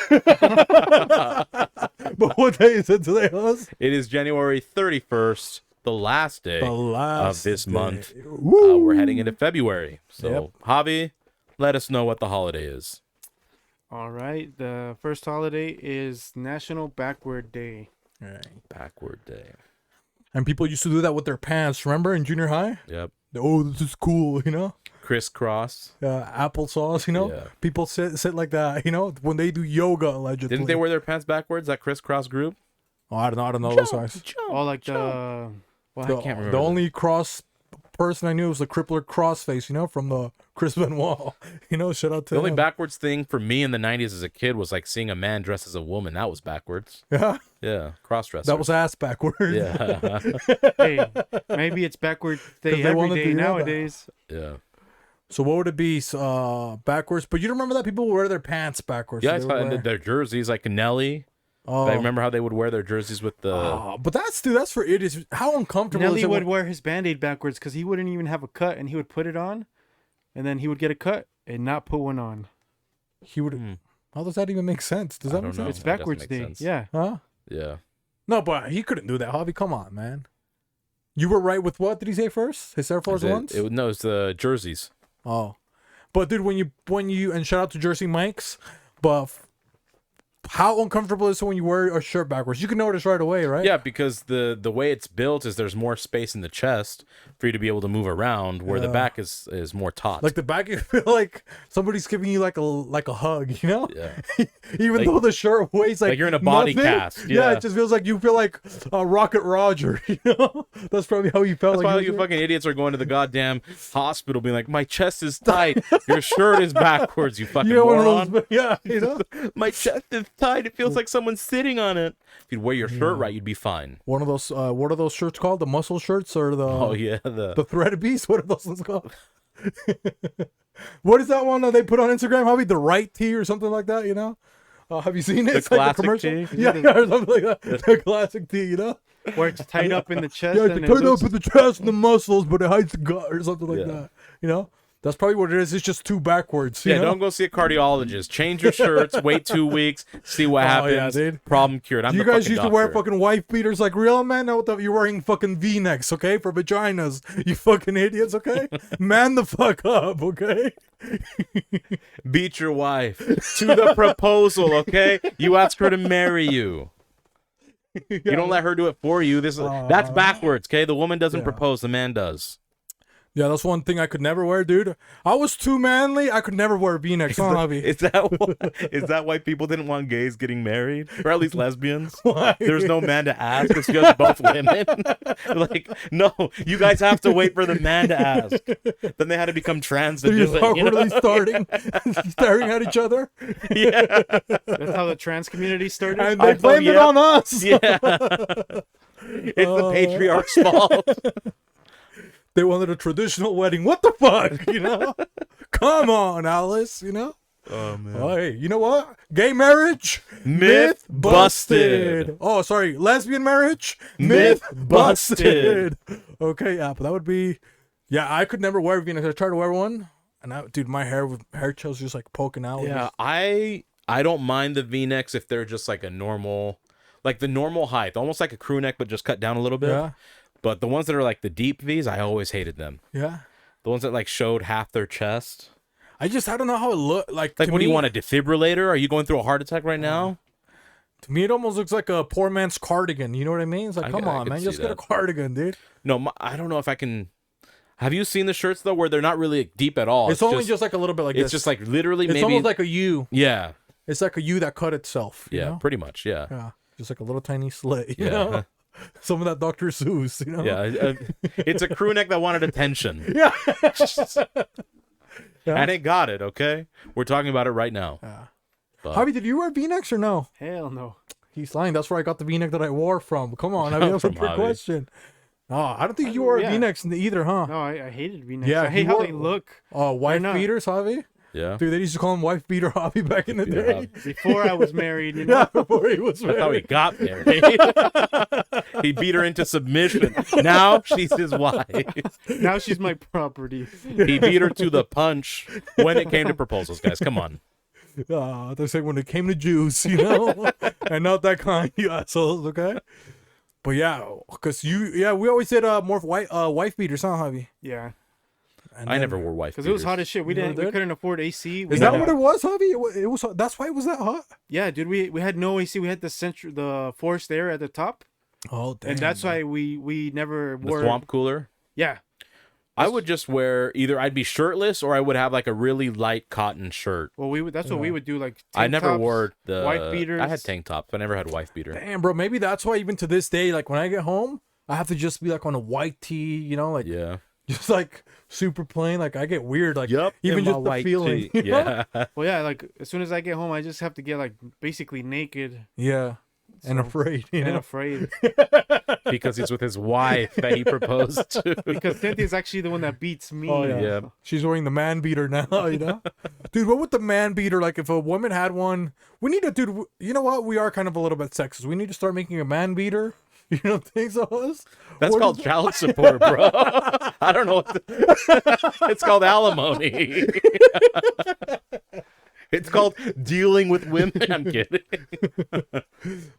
But what day is it today, Hus? It is January 31st, the last day The last of this day. month. Woo. We're heading into February. So, Yep. Javi, let us know what the holiday is. All right. The first holiday is National Backward Day. Right. Backward day. And people used to do that with their pants, remember, in junior high? Yep. Oh, this is cool, you know? Crisscross. Applesauce, you know? Yeah. People sit like that, you know? When they do yoga, allegedly. Didn't they wear their pants backwards, that crisscross group? Oh, I don't know those guys. Oh, like the... Well, I The, can't remember. the only cross person I knew was the crippler crossface, you know, from the Chris Benoit. You know, shout out to The only him. backwards thing for me in the 90s as a kid was like seeing a man dressed as a woman. That was backwards. Yeah, Yeah, cross-dresser. that was ass backwards. Yeah. Hey, maybe it's backward day they every wanted day to do that. nowadays. Yeah. So what would it be? Backwards. But you don't remember that people wear their pants backwards. Yeah, so I they saw would wear- their jerseys, like Nelly. Oh. I remember how they would wear their jerseys with the... Oh, but that's for idiots. How uncomfortable Nelly is it? would wear his Band-Aid backwards because he wouldn't even have a cut, and he would put it on, and then he would get a cut and not put one on. He would. How does that even make sense? Does I that don't make know. sense? It's That doesn't backwards make day. sense. Yeah. Huh? Yeah. No, but he couldn't do that. Javi, come on, man. You were right with what did he say first? His Air Force Ones? No, it's the jerseys. Oh, but dude, when you and shout out to Jersey Mike's, but how uncomfortable is it when you wear a shirt backwards? You can notice right away, right? Yeah, because the way it's built is there's more space in the chest for you to be able to move around, where the back is more taut. Like the back, you feel like somebody's giving you like a hug, you know? Yeah. Even Like- though the shirt weighs like you're in a body nothing. cast. Yeah, Yeah. it just feels like you feel like Rocket Roger, you know? That's probably how you felt. That's like why you you fucking idiots are going to the goddamn hospital being like, my chest is tight. Your shirt is backwards, you fucking you know, one of moron. those, yeah, you know? My chest is tight. It feels like someone's sitting on it. If you'd wear your shirt right, you'd be fine. One of those, what are those shirts called? The muscle shirts or the Oh, yeah. the thread beast? What are those ones called? What is that one that they put on Instagram? Probably the right tee or something like that, you know? Have you seen it? The It's like a classic commercial. tee? Yeah, or something like that. The classic tee, you know? Where it's tied up in the chest. Yeah, and it's it tied up looks- with the chest and the muscles, but it hides the gut or something like Yeah. that. You know? That's probably what it is. It's just too backwards. You Yeah, know? don't go see a cardiologist. Change your shirts, wait 2 weeks, see what Oh, happens. yeah, dude. Problem cured. I'm You the guys fucking used to wear doctor. fucking wife beaters like real man. Now you're wearing fucking V-necks, okay, for vaginas. You fucking idiots, okay? Man the fuck up, okay? Beat your wife to the proposal, okay? You ask her to marry you. You don't let her do it for you. That's backwards, okay? The woman doesn't propose, the man does. Yeah, that's one thing I could never wear, dude. I was too manly. I could never wear V-necks. Huh, Javi? Is that why people didn't want gays getting married, or at least lesbians? Why? There's no man to ask. It's just both women. Like, no, you guys have to wait for the man to ask. Then they had to become trans to They're do just it. You know? awkwardly staring at each other, Yeah, That's how the trans community started. and they blamed it yeah. on us. yeah. It's the patriarch's fault. They wanted a traditional wedding. What the fuck, you know? Come on, Alice, you know? Oh man. Oh, hey, you know what? Gay marriage? Myth busted. Oh, sorry. Lesbian marriage? Myth busted. Okay, yeah, but that would be... Yeah, I could never wear V-necks. I tried to wear one, and dude, my hair was just like poking out. Yeah, I don't mind the V-necks if they're just like a normal, like the normal height, almost like a crew neck, but just cut down a little bit. Yeah. But the ones that are like the deep V's, I always hated them. Yeah. The ones that like showed half their chest. I don't know how it looked. Like Like, to what do you me- want, a defibrillator? Are you going through a heart attack right now? To me, it almost looks like a poor man's cardigan. You know what I mean? It's like, I come could on, man. see Just get a that. cardigan, dude. No, I don't know if I can. Have you seen the shirts though, where they're not really deep at all? It's only just like a little bit like It's this. just like literally It's maybe. almost like a U. Yeah, It's like a U that cut itself. You yeah, know? pretty much. Yeah, Yeah. Just like a little tiny slit. You Yeah. know? Some of that Dr. Seuss, you know? yeah. It's a crew neck that wanted attention, Yeah. and it got it. Okay, we're talking about it right now. Javi, did you wear V-necks or no? Hell no. He's lying. That's where I got the V-neck that I wore from. Come on, I mean, that's a From trick Javi. question. Oh, I don't think you wore Yeah. V-necks either, huh? No, I hated V-necks. Yeah, I hate he how wore- they look. Oh, wife not. beaters, Javi? Yeah, Dude, they used to call him wife beater Javi back in the Beater day. Javi. Before I was married, you know. Yeah, before he was that's how he married. got there. He beat her into submission. Now she's his wife. Now she's my property. He beat her to the punch when it came to proposals, guys. Come on. They're saying when it came to juice, you know? And not that kind, you assholes, okay? But yeah, because we always said more wife beaters, huh, Javi? Yeah. And I then- never wore wife Because it was beaters. hot as shit. We You never didn't. We did? couldn't afford AC. Is that what it was, Javi? It was. That's why it was that hot. Yeah, dude. We had no AC. We had the forced air at the top, Oh, damn. and that's why we never The wore. swamp cooler. Yeah. I would just wear either I'd be shirtless or I would have like a really light cotton shirt. Well, that's what we would do. Like I tank never tops, wore the wife beaters. I had tank tops. I never had wife beater. Damn, bro. Maybe that's why even to this day, like when I get home, I have to just be like on a white tee, you know, like Yeah. just like super plain. Like I get weird. Like Yep, even in my just the white feeling. tee. you know? Yeah. Well, yeah, like as soon as I get home, I just have to get like basically naked Yeah. And So- afraid. You and know. afraid Because he's with his wife that he proposed to. because Cynthia's actually the one that beats me. Oh, yeah. Yeah. She's wearing the man beater now, you know? Dude, what would the man beater, like if a woman had one, we need to, dude, you know what? We are kind of a little bit sexist. We need to start making a man beater. You don't think so? That's What called is- child support, bro. I don't know what it's called alimony. It's called dealing with women. I'm kidding.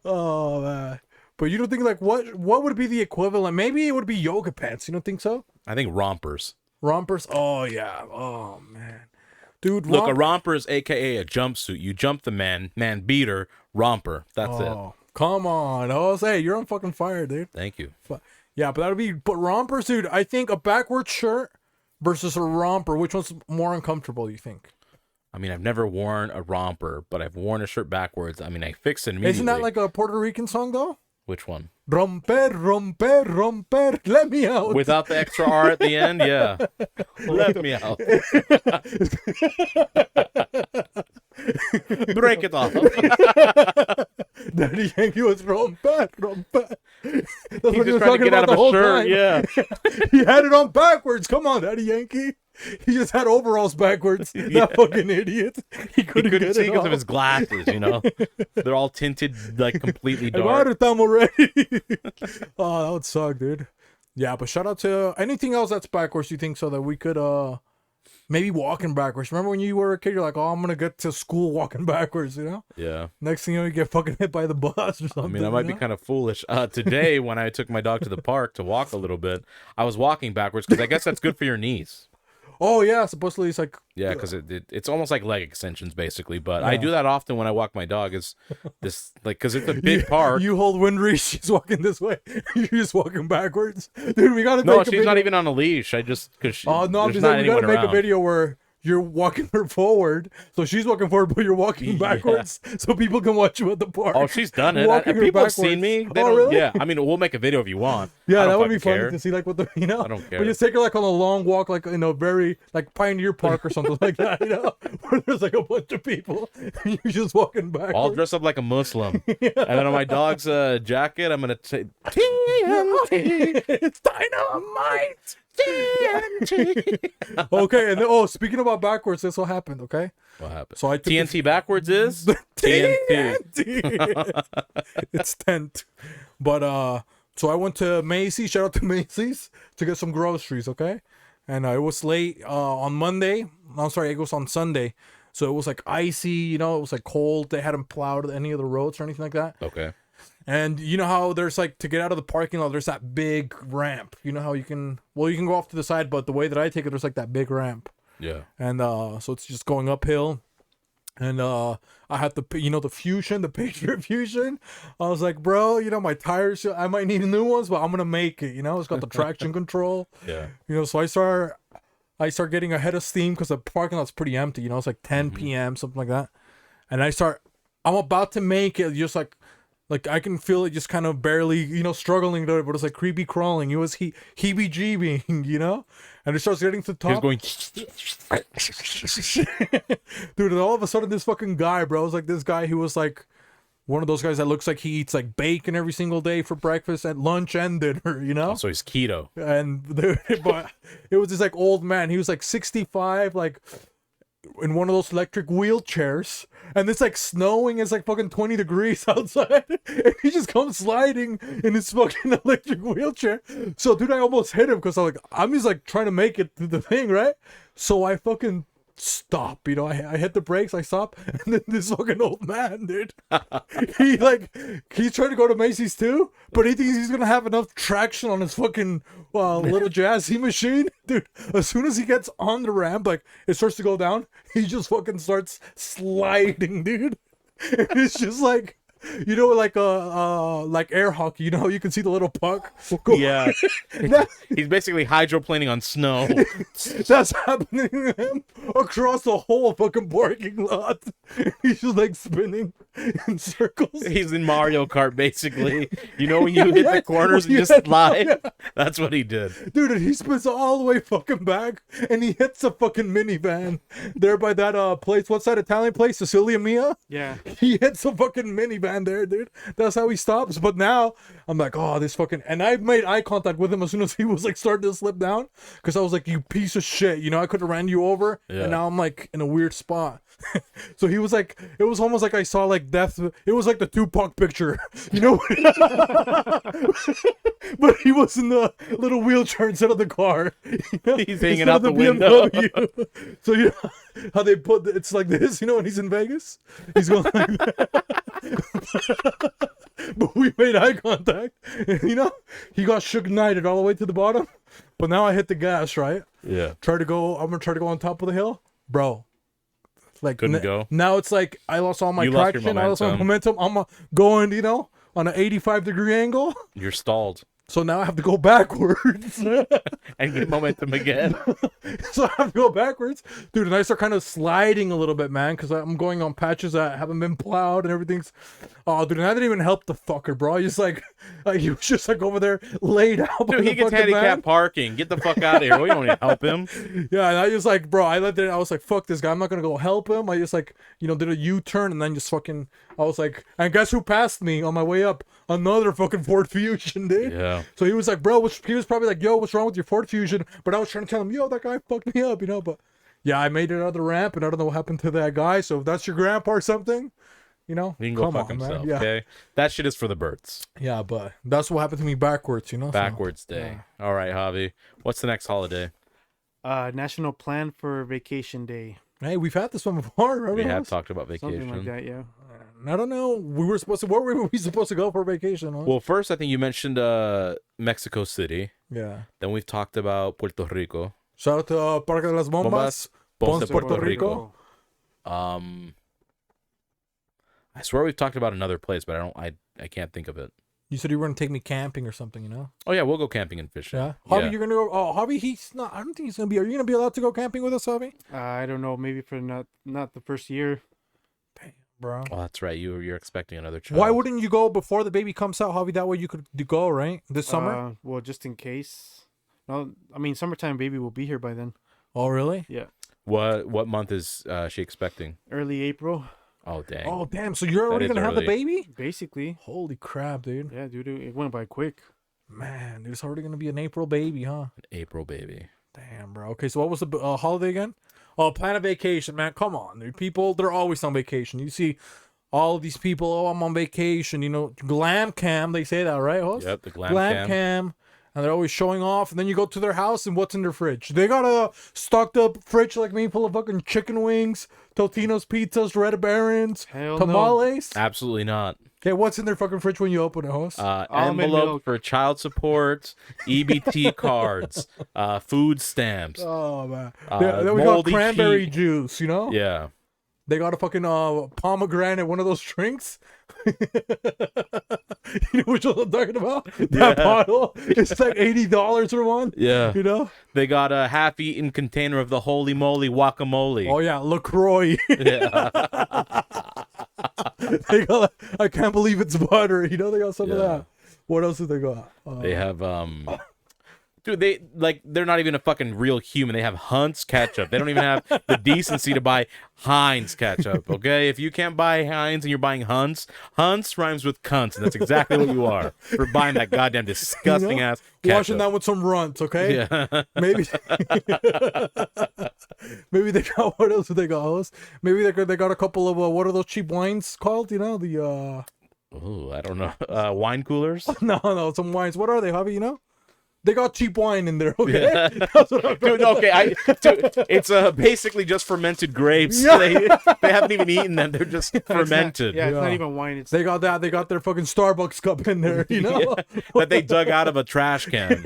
Oh, man. But you don't think, like, what would be the equivalent? Maybe it would be yoga pants. You don't think so? I think rompers. Rompers? Oh, yeah. Oh, man. Dude, Look, a romper is aka a jumpsuit. You jump the man beater, romper. That's it. Oh, come on. Oh, say, you're on fucking fire, dude. Thank you. Yeah, but that would be, but rompers, dude, I think a backward shirt versus a romper, which one's more uncomfortable, you think? I mean, I've never worn a romper, but I've worn a shirt backwards. I mean, I fix it immediately. Isn't that like a Puerto Rican song, though? Which one? Romper, romper, romper, let me out. Without the extra R at the end? Yeah. Let me out. Break it off. Daddy Yankee was romper, romper. That's He's what he just was trying to talking get out about the of a whole shirt. time. Yeah. He had it on backwards. Come on, Daddy Yankee. He just had overalls backwards. That fucking idiot. He He couldn't, couldn't get see it because off. of his glasses, you know? They're all tinted, like, completely I'm dark. out of time already. Oh, that would suck, dude. Yeah, but shout out to anything else that's backwards you think so that we could maybe walking backwards. Remember when you were a kid, you're like, oh, I'm gonna get to school walking backwards, you know? Yeah. Next thing you know, you get fucking hit by the bus or something. I mean, I might be kind of foolish. Today, when I took my dog to the park to walk a little bit, I was walking backwards because I guess that's good for your knees. Oh yeah, supposedly it's like Yeah, because it's almost like leg extensions, basically. But I do that often when I walk my dog. Is this like because it's a big park? you hold Windry, she's walking this way, you're just walking backwards, dude. We gotta No, make a she's video. not even on a leash. I just because Oh no, I'm there's just not saying we gotta anyone make a around. video where you're walking her forward, so she's walking forward, but you're walking Yeah. backwards, so people can watch you at the park. Oh, she's done it. Walking And her people have seen backwards. me. They Oh, don't, really? Yeah, I mean, we'll make a video if you want. Yeah, I don't that would be fucking funny care. to see, like what the you know. I don't care. But just take her like on a long walk, like in a very like Pioneer Park or something like that, you know, where there's like a bunch of people, and you're just walking backwards. I'll dress up like a Muslim, and then on my dog's jacket, I'm gonna say TNT. It's dynamite. TNT. Okay, and then speaking about backwards, this what happened. Okay, What happened? so I took TNT backwards is TNT. It's tent. But so I went to Macy's, shout out to Macy's, to get some groceries, okay? And it was late on Monday. I'm sorry, it was on Sunday. So it was like icy, you know, it was like cold. They hadn't plowed any of the roads or anything like that. Okay. And you know how there's like to get out of the parking lot, there's that big ramp. You know how you can go off to the side, but the way that I take it, there's like that big ramp. Yeah. And so it's just going uphill. And I had the Fusion, the Patriot Fusion. I was like, bro, you know, my tires, I might need new ones, but I'm gonna make it. You know, it's got the traction control. Yeah. You know, so I start getting a head of steam because the parking lot's pretty empty. You know, it's like 10 p.m. something like that. And I'm about to make it, just like I can feel it just kind of barely, you know, struggling to it, but it's like creepy crawling. It was heebie-jeebing, you know? And it starts getting to the He was top. going. Dude, and all of a sudden this fucking guy, bro, was like this guy who was like one of those guys that looks like he eats like bacon every single day for breakfast and lunch and dinner, you know? So he's keto. And but it was this like old man. He was like 65, like in one of those electric wheelchairs, and it's like snowing. It's like fucking 20 degrees outside, and he just comes sliding in his fucking electric wheelchair. So dude, I almost hit him because I'm just like trying to make it to the thing, right? So I fucking stop, you know, I hit the brakes, I stop, and then this fucking old man, dude, he's trying to go to Macy's too, but he thinks he's gonna have enough traction on his fucking little jazzy machine, dude. As soon as he gets on the ramp, like it starts to go down, he just fucking starts sliding, dude. And it's just like You know, like air hockey. You know, you can see the little puck. Yeah. He's basically hydroplaning on snow. That's happening to him across the whole fucking parking lot. He's just like spinning in circles. He's in Mario Kart, basically. You know, when you hit the corners and just slide? Yeah. That's what he did. Dude, and he spins all the way fucking back, and he hits a fucking minivan there by that place. What's that Italian place? Sicilia Mia? Yeah. He hits a fucking minivan there, dude. That's how he stops. But now, I'm like, oh, this fucking... And I made eye contact with him as soon as he was like starting to slip down, because I was like, you piece of shit. You know, I could have ran you over, and now I'm like in a weird spot. So he was like, it was almost like I saw like death. It was like the Tupac picture, you know. But he was in the little wheelchair instead of the car. You know? He's hanging out the window. So you know how they put it's like this, you know, when he's in Vegas, he's going like that. But we made eye contact, and, you know, he got shook knighted all the way to the bottom. But now I hit the gas, right? Yeah. I'm gonna try to go on top of the hill, bro. Like couldn't go. Now it's like I lost all my traction. I lost my momentum. I'm going, you know, on an 85-degree angle. You're stalled. So now I have to go backwards. And get momentum again. So I have to go backwards. Dude, and I start kind of sliding a little bit, man, because I'm going on patches that haven't been plowed and everything's... Oh, dude, and I didn't even help the fucker, bro. He's like he was just like over there laid out. Dude, he gets handicap parking. Get the fuck out of here. We don't need to help him. Yeah, and I just like, bro, I was like, fuck this guy. I'm not going to go help him. I just like, you know, did a U-turn and then just fucking... I was like, and guess who passed me on my way up? Another fucking Ford Fusion, dude. Yeah. So he was like, bro, he was probably like, yo, what's wrong with your Ford Fusion? But I was trying to tell him, yo, that guy fucked me up, you know. But yeah, I made it out of the ramp, and I don't know what happened to that guy. So if that's your grandpa or something, you know, he can go fuck himself. Yeah. Okay, that shit is for the birds. Yeah, but that's what happened to me backwards, you know. Backwards day. Yeah. All right, Javi. What's the next holiday? National Plan for Vacation Day. Hey, we've had this one before. We have talked about vacation. Something like that, yeah. I don't know. Where were we supposed to go for vacation? Huh? Well, first, I think you mentioned Mexico City. Yeah. Then we've talked about Puerto Rico. Shout out to Parque de las Bombas. Ponce, Puerto Rico. I swear we've talked about another place, but I can't think of it. You said you were gonna take me camping or something, you know? Oh yeah, we'll go camping and fishing. Yeah. Javi, you're gonna go. Oh, Javi, he's not. I don't think he's gonna be. Are you gonna be allowed to go camping with us, Javi? I don't know. Maybe for not the first year. Damn, bro. Oh, that's right. You're expecting another child. Why wouldn't you go before the baby comes out, Javi? That way you could go right this summer. Well, just in case. No, I mean summertime baby will be here by then. Oh really? Yeah. What month is she expecting? Early April. Oh dang. Oh damn! So you're already gonna have the baby? Basically. Holy crap, dude. Yeah, dude, it went by quick. Man, there's already gonna be an April baby, huh? An April baby. Damn, bro. Okay, so what was the holiday again? Oh, plan a vacation, man. Come on, dude. People, they're always on vacation. You see all of these people. Oh, I'm on vacation. You know, glam cam. They say that, right, host? Yep, the glam cam. And they're always showing off. And then you go to their house, and what's in their fridge? They got a stocked up fridge like me, full of fucking chicken wings, Totino's pizzas, Red Barons, tamales. No. Absolutely not. Okay, what's in their fucking fridge when you open it, host? Envelope for child support, EBT cards, food stamps. Oh man, we got cranberry juice. You know? Yeah. They got a fucking pomegranate, one of those drinks. You know which one I'm talking about? That bottle. It's like $80 for one. Yeah. You know? They got a half-eaten container of the holy moly guacamole. Oh yeah, LaCroix. Yeah. They got. I can't believe it's butter. You know, they got some of that. What else do they got? They have Dude, they're not even a fucking real human. They have Hunt's ketchup. They don't even have the decency to buy Heinz ketchup, okay? If you can't buy Heinz and you're buying Hunt's rhymes with cunts, and that's exactly what you are for buying that goddamn disgusting ass ketchup. Washing that with some runts, okay? Yeah. Maybe maybe they got, what else do they got? Maybe they got a couple of, what are those cheap wines called? You know, the... Oh, I don't know. Wine coolers? No, some wines. What are they, Javi, you know? They got cheap wine in there, okay? Yeah. That's what I'm dude, okay, it's basically just fermented grapes. Yeah. They haven't even eaten them. They're just fermented. It's not even wine. They got that. They got their fucking Starbucks cup in there, you know? Yeah, that they dug out of a trash can.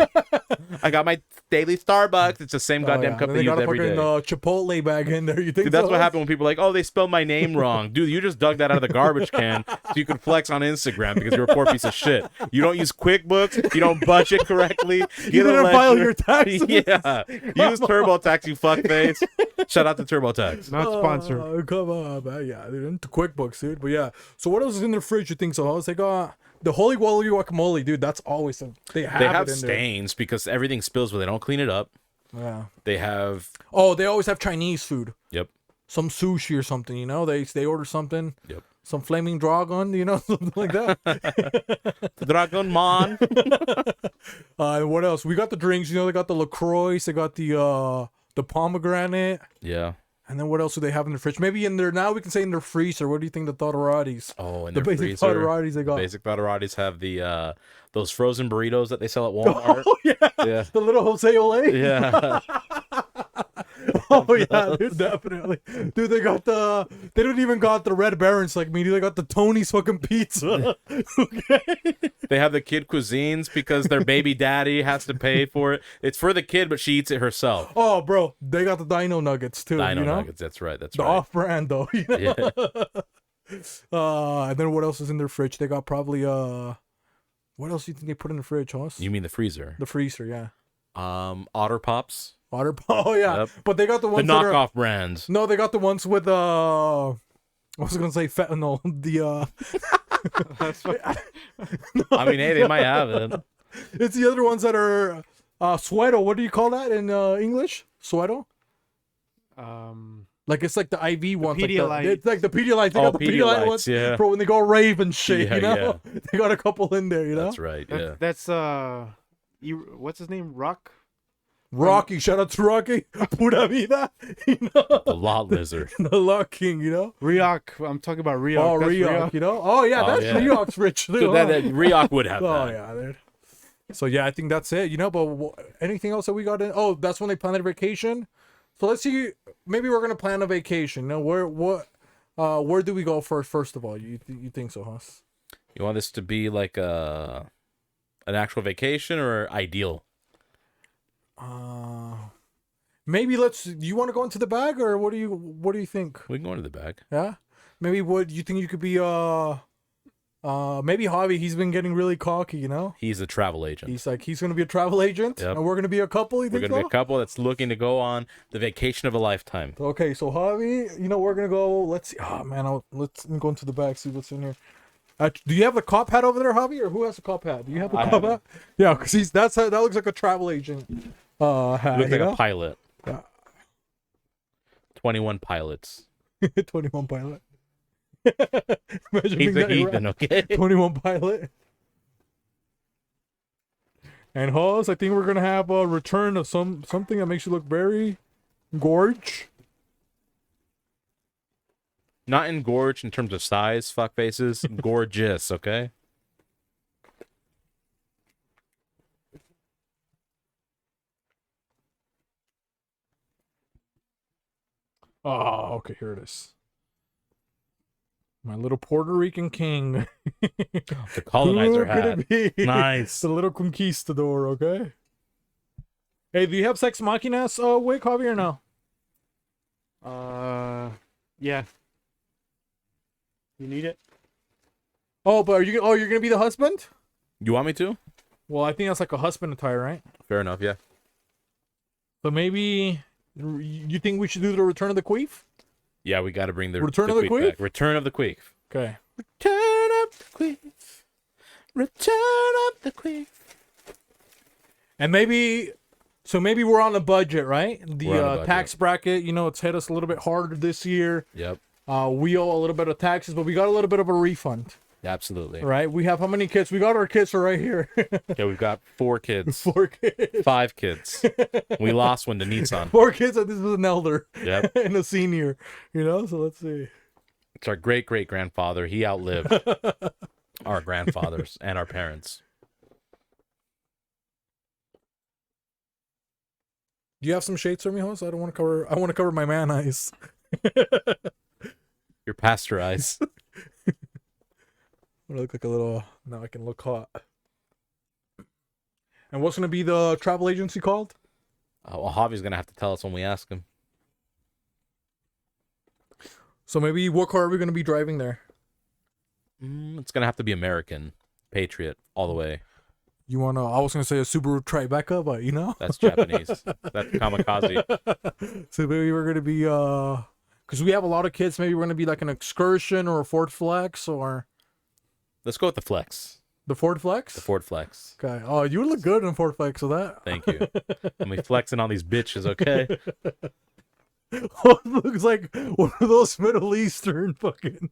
I got my daily Starbucks. It's the same goddamn cup Then they they use got a every fucking day. Chipotle bag in there. You think Dude, that's so? what happened when people are like, oh, they spelled my name wrong. Dude, you just dug that out of the garbage can so you could flex on Instagram because you're a poor piece of shit. You don't use QuickBooks. You don't budget correctly. You didn't file your taxes. Yeah. Use TurboTax, you fuckface. Shout out to TurboTax. Not sponsored. Come on, man. Yeah, they're into QuickBooks, dude. But yeah. So what else is in their fridge? You think so? They got the Holy Waller guacamole, dude. That's always they have it in stains because everything spills, but they don't clean it up. there. Yeah. They have. Oh, they always have Chinese food. Yep. Some sushi or something. You know, they order something. Yep. Some flaming dragon. You know, something like that. Dragon Man. And what else? We got the drinks. You know, they got the LaCroix. They got the pomegranate. Yeah. And then what else do they have in the fridge? Maybe in their, now we can say in their freezer. What do you think the Todorotis? Oh, in The their basic freezer. Todorotis they got. Basic Todorotis have the those frozen burritos that they sell at Walmart. Oh, yeah. Yeah. The little Jose Ole. Yeah. Oh, yeah, dude, definitely. Dude, they don't even got the Red Barons like me. They got the Tony's fucking pizza. Okay. They have the kid cuisines because their baby daddy has to pay for it. It's for the kid, but she eats it herself. Oh, bro, they got the Dino Nuggets too. Dino you know? Nuggets. That's right. That's The right. off-brand though. You know? Yeah. And then what else is in their fridge? They got probably what else do you think they put in the fridge, Hoss? You mean the freezer? The freezer, yeah. Otter Pops. Water. Oh yeah, Yep. but they got the The ones that are, knockoff brands. no, they got the ones with I was gonna say fentanyl. The I mean, hey, they might have it. it's the other ones that are Sueto. What do you call that in English? Sueto? Like it's like the IV ones. Pedialyte. It's like the Pedialyte. They got the Pedialyte Pedialytes, ones yeah. for when they go rave and shit. Yeah, you know, they got a couple in there. You know, That's right. Yeah. That's what's his name? Rocky. Shout out to Rocky. Pura vida. You know, The lot lizard. the Luck King. You know. Ryok. I'm talking about Ryok. Oh, That's Ryok, you know? Oh, yeah, Oh, that's yeah. Ryok's rich. Too, So huh? that Ryok would have Oh, that. yeah, dude. So, yeah, I think that's it, you know? But anything else that we got in? Oh, that's when they plan their vacation. So, let's see. Maybe we're going to plan a vacation. Now, where do we go first of all? You think so, Huss? You want this to be like an actual vacation or ideal? Maybe you want to go into the bag or what do you think? We can go into the bag. Yeah? Maybe what you think you could be, maybe Javi, he's been getting really cocky, you know? He's a travel agent. He's like, he's going to be a travel agent Yep. and we're going to be a couple, you We're think going to so? be a couple that's looking to go on the vacation of a lifetime. Okay, so Javi, you know, we're going to go, let's see. Oh, man, let's go into the back, see what's in here. Do you have the cop hat over there, Javi, or who has the cop hat? Do you have the cop hat? Yeah, because that looks like a travel agent hat. Looks like you know? a pilot. Yeah. 21 pilots. 21 pilot. Imagine He's being a that heathen, okay? 21 pilot. And Hoss, I think we're gonna have a return of something that makes you look very gorge. Not engorged in terms of size, fuck faces. Gorgeous, okay? Oh, okay, here it is. My little Puerto Rican king. The colonizer Who could hat. it be? Nice. The little conquistador, okay? Hey, do you have Sex Machinas wig, Javi, or no? Yeah. You need it? Oh, but you're gonna be the husband? You want me to? Well, I think that's like a husband attire, right? Fair enough, yeah. So maybe you think we should do the Return of the Queef? Yeah, we got to bring the Return of the Queef? back. Return of the Queef. Okay. Return of the Queef. Return of the Queef. And maybe we're on a budget, right? We're on a The budget. tax bracket, you know, it's hit us a little bit harder this year. Yep. We owe a little bit of taxes, but we got a little bit of a refund, Absolutely. right? We have how many kids? We got our kids are right here. Okay, we've got 4 kids. 4 kids. 5 kids. We lost one to Nissan. 4 kids, and this is an elder Yep. and a senior, you know? So let's see. It's our great-great-grandfather. He outlived our grandfathers and our parents. Do you have some shades for me, Hoss? I want to cover my man eyes. Your pastor eyes. I look like a little. Now I can look hot. And what's going to be the travel agency called? Well, Javi's gonna have to tell us when we ask him. So maybe what car are we going to be driving there? It's gonna have to be American Patriot all the way. You want to, I was going to say a Subaru Tribeca, but you know. That's Japanese. That's kamikaze. So maybe we're going to be, because we have a lot of kids, maybe we're going to be like an Excursion or a Ford Flex or. Let's go with the Flex. The Ford Flex? The Ford Flex. Okay. Oh, you look good in Ford Flex with that. Thank you. I'm flexing on these bitches, okay? Oh, it looks like one of those Middle Eastern fucking,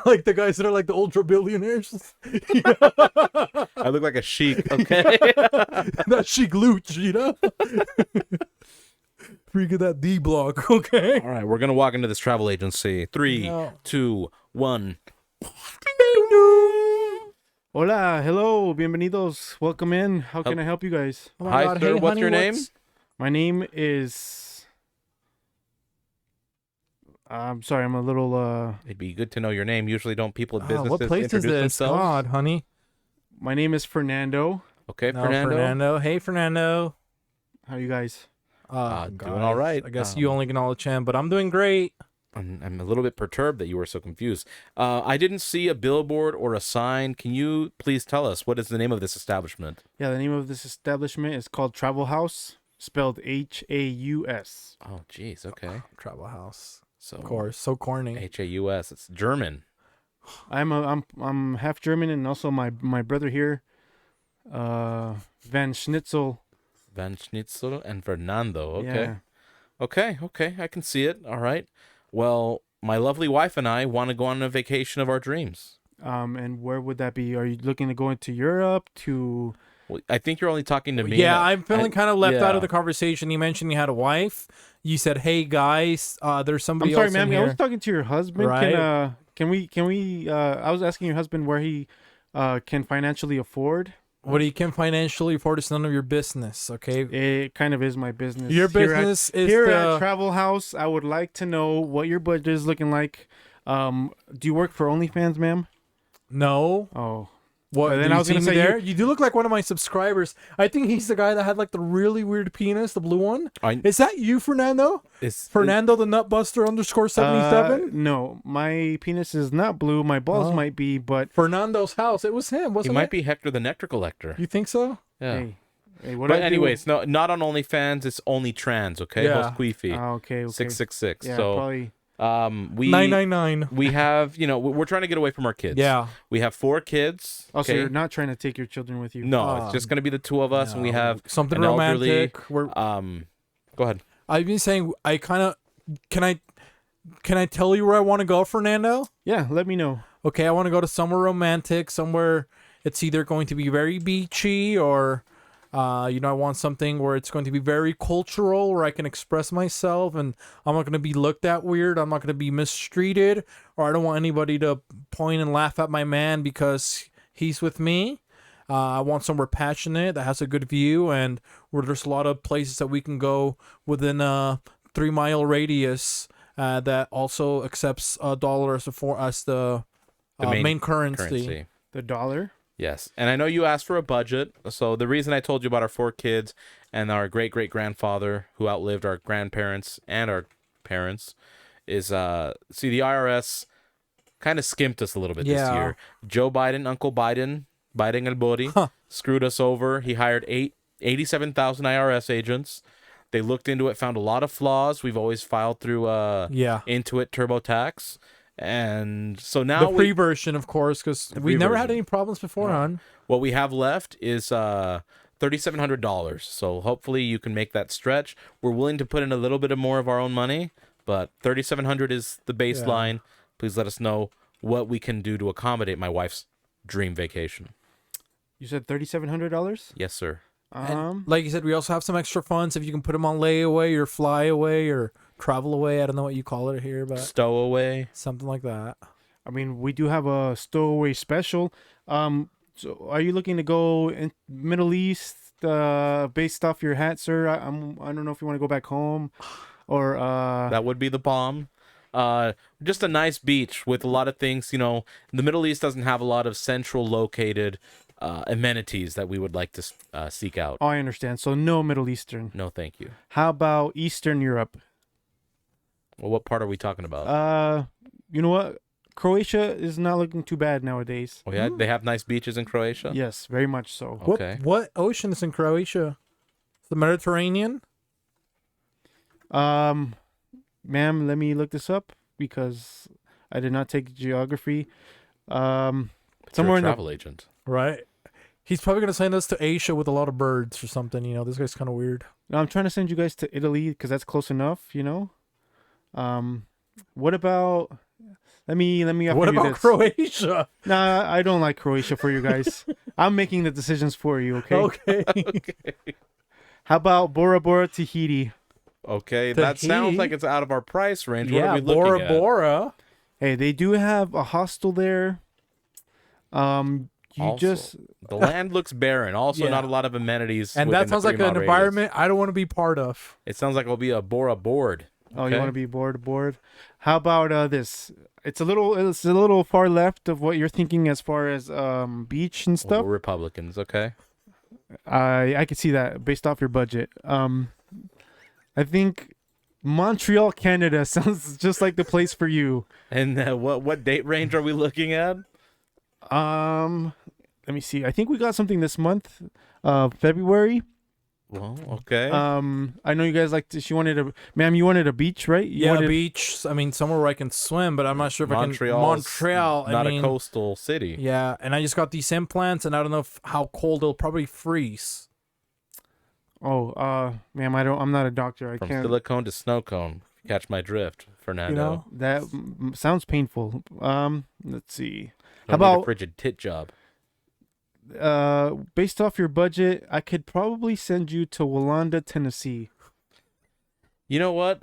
like the guys that are like the ultra billionaires. I look like a sheik, okay? That chic loot, you know? Freaking that D block, okay? All right, we're gonna walk into this travel agency. 3, 2, 1. Hola, hello, bienvenidos. Welcome in. How can I help you guys? Oh my Hi, God, sir. hey, What's honey, your name? My name is... I'm sorry, I'm a little... It'd be good to know your name. Usually, don't people at businesses what place is introduce this? themselves? God, honey. My name is Fernando. Okay, No, Fernando. Hey, Fernando. How are you guys? Doing all right. I guess you only acknowledge him, but I'm doing great. I'm a little bit perturbed that you were so confused. I didn't see a billboard or a sign. Can you please tell us what is the name of this establishment? Yeah, the name of this establishment is called Travel House, spelled H-A-U-S. Oh, geez. Okay. Travel House. So Of course. So corny. H-A-U-S. It's German. I'm half German, and also my brother here, Van Schnitzel. Van Schnitzel and Fernando. Okay. Yeah. Okay. I can see it. All right. Well, my lovely wife and I want to go on a vacation of our dreams. And where would that be? Are you looking to go into Europe to? Well, I think you're only talking to me. Yeah, I'm feeling kind of left out of yeah. the conversation. You mentioned you had a wife. You said, "Hey guys, there's somebody I'm sorry, else ma'am. in I here." was talking to your husband. Right. Can we? I was asking your husband where he can financially afford. What he can financially afford is none of your business, okay? It kind of is my business. Your business is here at Travel House. I would like to know what your budget is looking like. Do you work for OnlyFans, ma'am? No. Oh, What? then Then I was gonna say there. You do look like one of my subscribers. I think he's the guy that had like the really weird penis, the blue one. Is that you, Fernando? Fernando the Nutbuster _77. No, my penis is not blue. My balls might be, but Fernando's house. It was him, He wasn't might it? be Hector the Nectar Collector. You think so? Yeah. hey, what But I do- anyways, no, not on OnlyFans. It's only trans. Okay. Yeah. Hosquifi. Okay. 666. Yeah, so probably. we 999. we have we're trying to get away from our kids. Yeah. We have 4 kids. Also, okay? you're not trying to take your children with you. No, it's just gonna be the 2 of us, and we have something an elderly- romantic. We're, Go ahead. I've been saying I kind of can I tell you where I want to go, Fernando? Yeah, let me know. Okay, I want to go to somewhere romantic, somewhere it's either going to be very beachy or I want something where it's going to be very cultural, where I can express myself and I'm not going to be looked at weird. I'm not going to be mistreated, or I don't want anybody to point and laugh at my man because he's with me. I want somewhere passionate that has a good view and where there's a lot of places that we can go within a 3-mile radius that also accepts $1 as the main currency. The dollar. Yes, and I know you asked for a budget. So the reason I told you about our 4 kids and our great-great-grandfather who outlived our grandparents and our parents is the IRS kind of skimped us a little bit this year. Joe Biden, Uncle Biden El Bori, screwed us over. He hired 87,000 IRS agents. They looked into it, found a lot of flaws. We've always filed through Intuit TurboTax. And so now the free version, of course, because we never had any problems before, hon. What we have left is $3,700. So hopefully you can make that stretch. We're willing to put in a little bit of more of our own money, but $3,700 is the baseline. Yeah. Please let us know what we can do to accommodate my wife's dream vacation. You said $3,700? Yes, sir. Like you said, we also have some extra funds if you can put them on layaway or fly away or travel away. I don't know what you call it here, but stowaway, something like that. I mean, we do have a stowaway special. So are you looking to go in Middle East based off your hat, sir? I don't know if you want to go back home or that would be the bomb. Just a nice beach with a lot of things. The Middle East doesn't have a lot of central located amenities that we would like to seek out. Oh, I understand. So no Middle Eastern. No, thank you. How about Eastern Europe? Well, what part are we talking about? You know what? Croatia is not looking too bad nowadays. Oh yeah, they have nice beaches in Croatia. Yes, very much so. Okay. What ocean is in Croatia? The Mediterranean? Ma'am, let me look this up because I did not take geography. But Somewhere you're in a travel agent. Right. He's probably going to send us to Asia with a lot of birds or something. You know, this guy's kind of weird. No, I'm trying to send you guys to Italy because that's close enough. You know. What about? Let me offer What you about this. Croatia? Nah, I don't like Croatia for you guys. I'm making the decisions for you. Okay. Okay. How about Bora Bora, Tahiti? Okay, that sounds Tahiti? like it's out of our price range. What Yeah, are we looking Bora at? Bora. Hey, they do have a hostel there. The land looks barren. Also, Yeah. not a lot of amenities. And within that the sounds like 3 an mile environment I don't want to be part of. It sounds like it'll be a Bora board. Oh, you Okay. want to be bored? How about this? It's a little far left of what you're thinking as far as beach and Well, stuff. we're Republicans, okay? I could see that based off your budget. I think Montreal, Canada sounds just like the place for you. And what date range are we looking at? Let me see. I think we got something this month, February. Well, okay. I know you guys ma'am, you wanted a beach, right? You Yeah, wanted, beach. I mean, somewhere where I can swim, but I'm not sure if Montreal's I can. Montreal. I not mean, a coastal city. Yeah, and I just got these implants, and I don't know how cold it'll probably freeze. Oh, ma'am, I'm not a doctor. I From can't. silicone to snow cone. Catch my drift, Fernando. You know? That sounds painful. Let's see. Don't How about need a frigid tit job? based off your budget, I could probably send you to Walanda, Tennessee. You know what,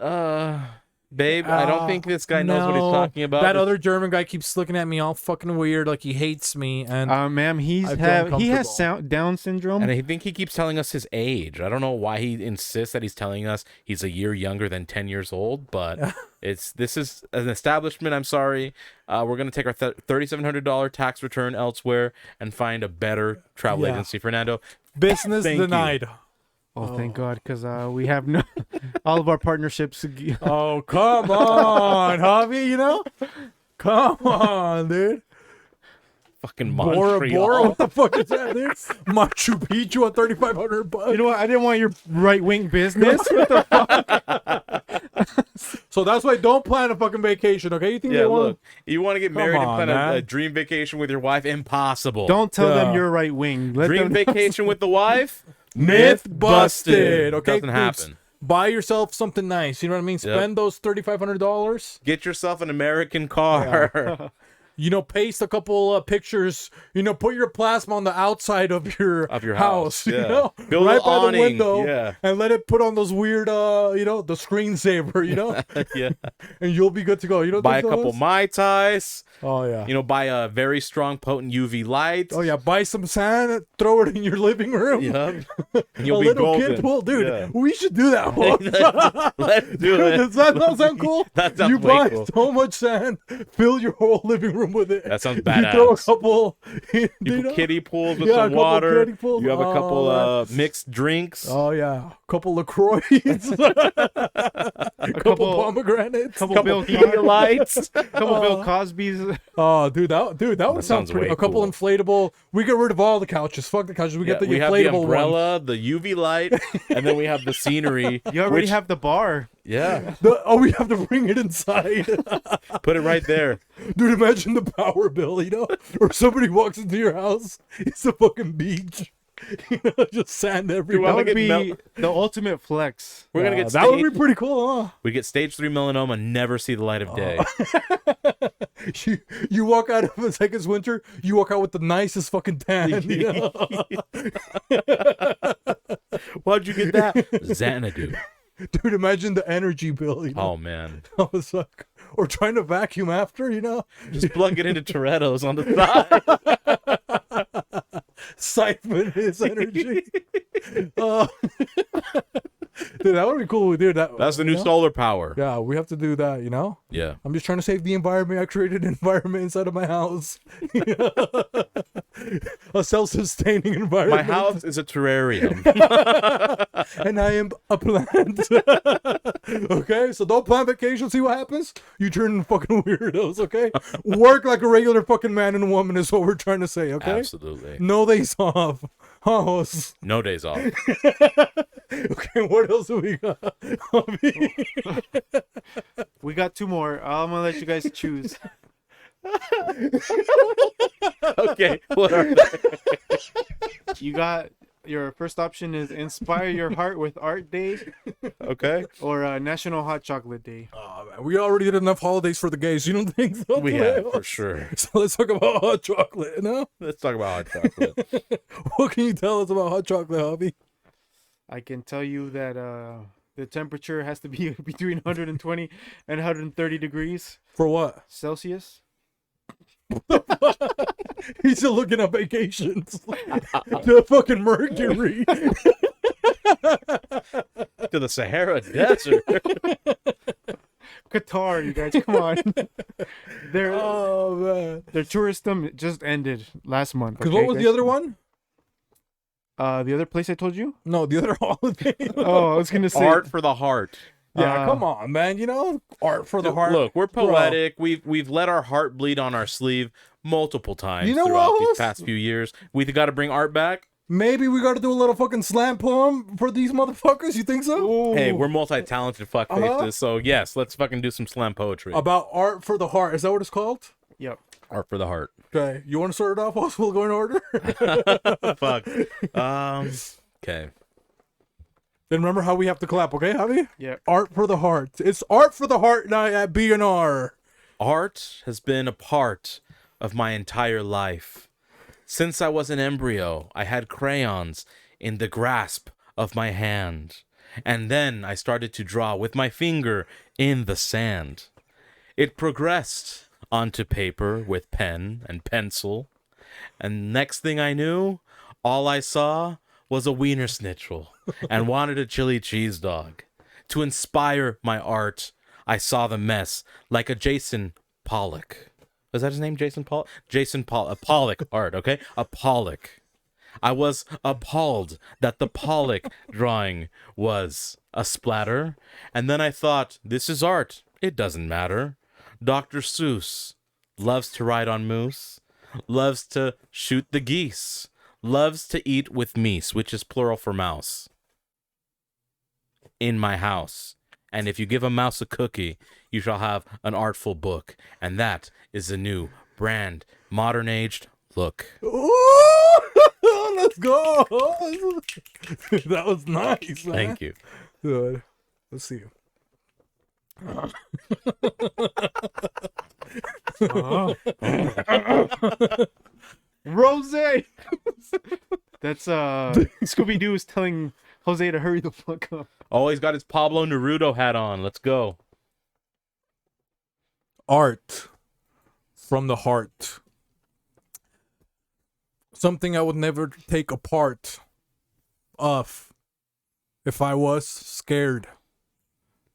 babe? I don't think this guy knows what he's No. talking about. That other German guy keeps looking at me all fucking weird, like he hates me. And Ma'am, he I feel has uncomfortable. Down syndrome. And I think he keeps telling us his age. I don't know why he insists that he's telling us he's a year younger than 10 years old, but this is an establishment. I'm sorry. We're going to take our $3,700 tax return elsewhere and find a better travel Yeah. agency. Fernando, business Thank you. denied. Oh, thank God, because we have no all of our partnerships. Oh, come on, Javi, you know? Come on, dude. fucking Bora Montreal. Bora, what the fuck is that, dude? Machu Picchu at $3,500. You know what? I didn't want your right wing business. What the So that's why don't plan a fucking vacation, okay? You think Yeah, they want look, you want to get married and on, plan man. a dream vacation with your wife? Impossible. Don't tell them Yeah. you're right wing. Let dream them vacation with the wife? myth busted, okay? Doesn't happen. Buy yourself something nice, you know what I mean? Spend those $3,500. Get yourself an American car. You know, paste a couple pictures. You know, put your plasma on the outside of your house, You yeah. know, Build right an by awning, the window, yeah. and let it put on those weird, you know, the screensaver. You know, Yeah. and you'll be good to go. You know, Buy a those couple ones? Mai Tais. Oh yeah. You know, buy a very strong, potent UV light. Oh yeah. Buy some sand, throw it in your living room. Yep. And A you'll be little golden. kid pool, dude. Yeah. We should do that. Let's do it. Does that not sound cool? That sounds you way buy cool. so much sand, fill your whole living room with it. That sounds You throw a badass. couple. You you know? put kiddie pools with Yeah, a some couple water. kiddie pools. You have a couple Oh, mixed drinks. Oh yeah, couple LaCroix, couple couple- pomegranates. couple couple Bill Pedialites. couple Bill Cosby's. Oh, dude, that would sound sounds pretty. way A couple cool. inflatable. We get rid of all the couches. Fuck the couches. We get the we have inflatable the one. umbrella, the UV light, and then we have the scenery. You already which- have the bar. Yeah, We have to bring it inside. put it right there. Dude, imagine the power bill, you know? Or somebody walks into your house, it's a fucking beach. You know, just sand Do everywhere. I That would get be mel- the ultimate flex. We're gonna get that would stage, be pretty cool, huh? we get stage 3 melanoma, never see the light of day. You walk out of it's like it's winter, you walk out with the nicest fucking tan. You know? Why'd you get that? Xanadu. Dude, imagine the energy bill, you know? Oh man, I was like, or trying to vacuum after, you know? just plug it into Toretto's on the side. Siphon his energy. Oh. Dude, that would be cool, dude. That's the new you know? solar power. Yeah, we have to do that, you know? Yeah. I'm just trying to save the environment. I created an environment inside of my house. A self-sustaining environment. My house is a terrarium. And I am a plant. Okay? So don't plan vacation, see what happens? You turn into fucking weirdos, okay? Work like a regular fucking man and woman is what we're trying to say, okay? Absolutely. No days off. House. No days off. Okay, what else do we got? We got 2 more. I'm gonna let you guys choose. Okay. What are they? You got your first option is Inspire Your Heart with Art Day Okay. or National Hot Chocolate Day. Oh, man, we already did enough holidays for the gays. You don't think so? We have, for sure. So let's talk about hot chocolate, no? Let's talk about hot chocolate. What can you tell us about hot chocolate, Javi? I can tell you that the temperature has to be between 120 and 130 degrees For what? Celsius. He's still looking at vacations. The fucking Mercury. To the Sahara Desert. Qatar, you guys, come on. Their Oh, man. their tourism just ended last month. Because okay, what was the guys? other one? The other place I told you? No, the other holiday. Oh, I was gonna say Art for the heart. Yeah, come on, man. You know, art for the heart. Look, we're Bro. poetic. We've let our heart bleed on our sleeve multiple times You know throughout what? these past few years. We got to bring art back. Maybe we got to do a little fucking slam poem for these motherfuckers. You think so? Hey, we're multi-talented fuckfaces, so yes, let's fucking do some slam poetry. About art for the heart. Is that what it's called? Yep. Art for the heart. Okay. You want to start it off? We'll go in order. Fuck. Okay. Then remember how we have to clap, okay, Javi? Yep. Art for the heart. It's art for the heart night at B&R. Art has been a part of my entire life. Since I was an embryo, I had crayons in the grasp of my hand. And then I started to draw with my finger in the sand. It progressed onto paper with pen and pencil. And next thing I knew, all I saw was a wiener schnitzel and wanted a chili cheese dog. To inspire my art, I saw the mess like a Jason Pollock. Was that his name, Jason Pollock? Jason Pollock. A Pollock art, okay? A Pollock. I was appalled that the Pollock drawing was a splatter. And then I thought, this is art. It doesn't matter. Dr. Seuss loves to ride on moose, loves to shoot the geese, loves to eat with meese, which is plural for mouse, in my house. And if you give a mouse a cookie, you shall have an artful book. And that is the new brand, modern aged look. Ooh, let's go. That was nice, man. Thank you. Good. Let's see. Rose. That's Scooby-Doo is telling Jose to hurry the fuck up. Oh, he's got his Pablo Neruda hat on. Let's go. Art from the heart. Something I would never take a part of if I was scared.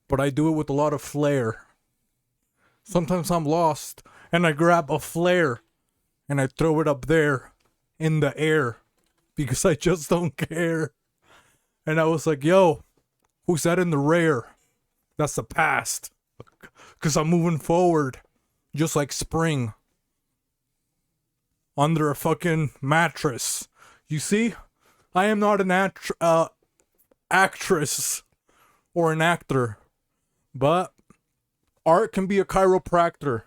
But I do it with a lot of flair. Sometimes I'm lost and I grab a flare and I throw it up there in the air because I just don't care. And I was like, yo, who's that in the rear? That's the past. Because I'm moving forward just like spring under a fucking mattress. You see, I am not an actress or an actor, but art can be a chiropractor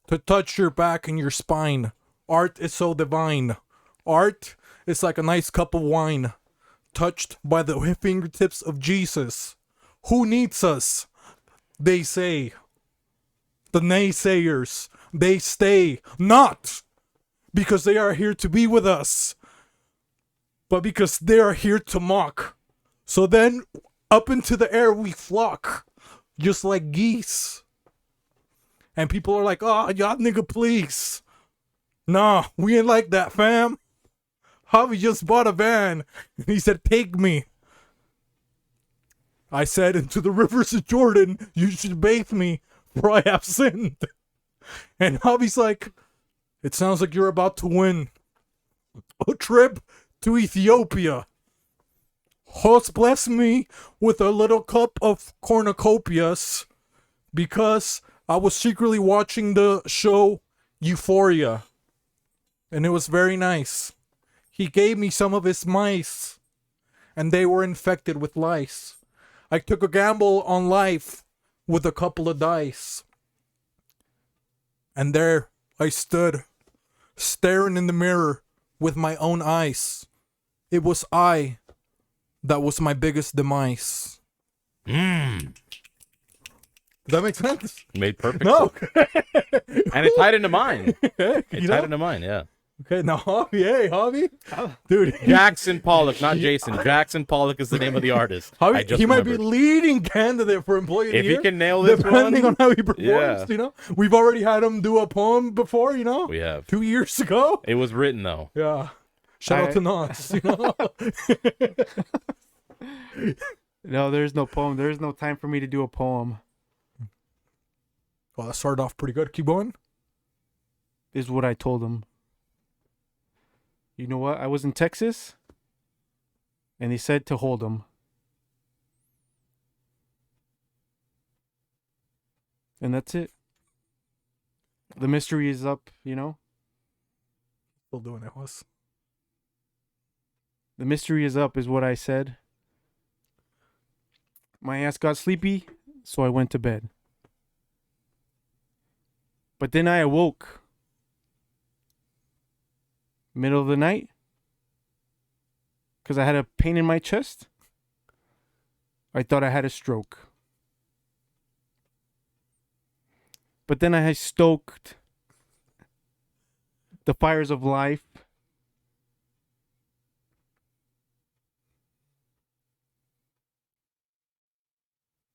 to touch your back and your spine. Art is so divine. Art is like a nice cup of wine touched by the fingertips of Jesus. Who needs us? They say. The naysayers, they stay not because they are here to be with us, but because they are here to mock. So then up into the air we flock, just like geese. And people are like, oh, y'all nigga, please. Nah, we ain't like that, fam. Javi just bought a van. And he said, take me. I said, into the rivers of Jordan, you should bathe me, for I have sinned. And Javi's like, it sounds like you're about to win a trip to Ethiopia. Host bless me with a little cup of cornucopias because I was secretly watching the show Euphoria. And it was very nice. He gave me some of his mice, and they were infected with lice. I took a gamble on life with a couple of dice. And there I stood, staring in the mirror with my own eyes. It was I that was my biggest demise. Mmm. Does that make sense? Made perfect No. sense. And it tied into mine. It You tied know? into mine, yeah. Okay, now Javi, hey Javi, dude, Jackson Pollock, not Jason. Jackson Pollock is the name of the artist. I Javi, just he might be remembered. leading candidate for employee of the If year. he can nail this depending one, on how he performs, yeah. you know. We've already had him do a poem before, you know. we have. 2 years ago. It was written though. Yeah. Shout out to Knots, you know. No, there's no poem. There's no time for me to do a poem. Well, that started off pretty good. Keep going. Is what I told him. You know what? I was in Texas, and they said to hold him. And that's it. The mystery is up, you know? Still doing it, was. The mystery is up, is what I said. My ass got sleepy, so I went to bed. But then I awoke. Middle of the night. Because I had a pain in my chest. I thought I had a stroke. But then I had stoked the fires of life.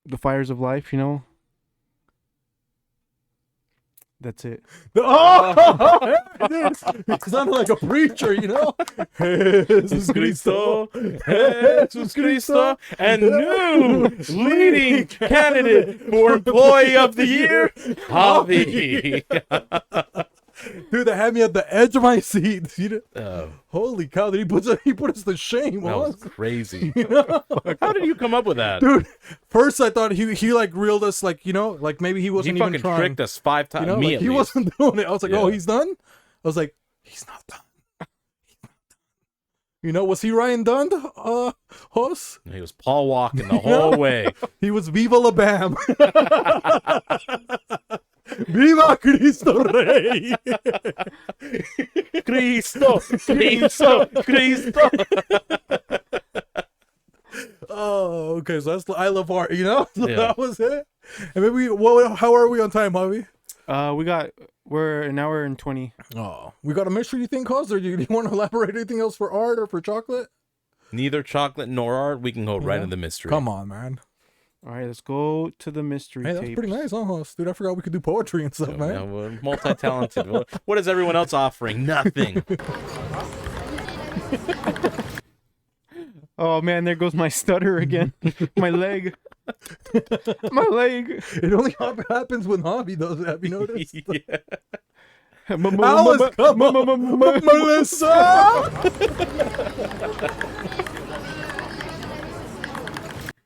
The fires of life, you know. That's it. Oh, dude, it sounded like a preacher, you know. Jesus Cristo, Jesus Cristo, and new leading candidate for Employee of the Year, Javi. Dude, that had me at the edge of my seat. You know? Oh, Holy cow! He put us to shame. that was Was. crazy. You know? How did you come up with that? Dude, first I thought he like reeled us, like, you know, like maybe he He wasn't fucking even trying. tricked us 5 times. You know, Me like at he least. wasn't doing it. I was like, oh, Yeah. he's done. I was like, he's not done. He's not done. You know, was he Ryan Dunn? Host? He was Paul walking the whole way. He was Viva la Bam. Viva Cristo Rey. Cristo, Cristo, Cristo. Oh, okay. So that's I love art. You know, so Yeah. that was it. And maybe how are we on time, Javi? We're an hour and 20. Oh, we got a mystery thing, cause, or do you want to elaborate anything else for art or for chocolate? Neither chocolate nor art. We can go right into the mystery. Come on, man. All right, let's go to the mystery Hey, that's tape. pretty nice, huh, host? Dude, I forgot we could do poetry and stuff, Yeah, man. we're multi-talented. What is everyone else offering? Nothing. Oh man, there goes my stutter again. My leg. My leg. It only happens when Javi does it. Have you noticed? Yeah. Alice, come on, Melissa.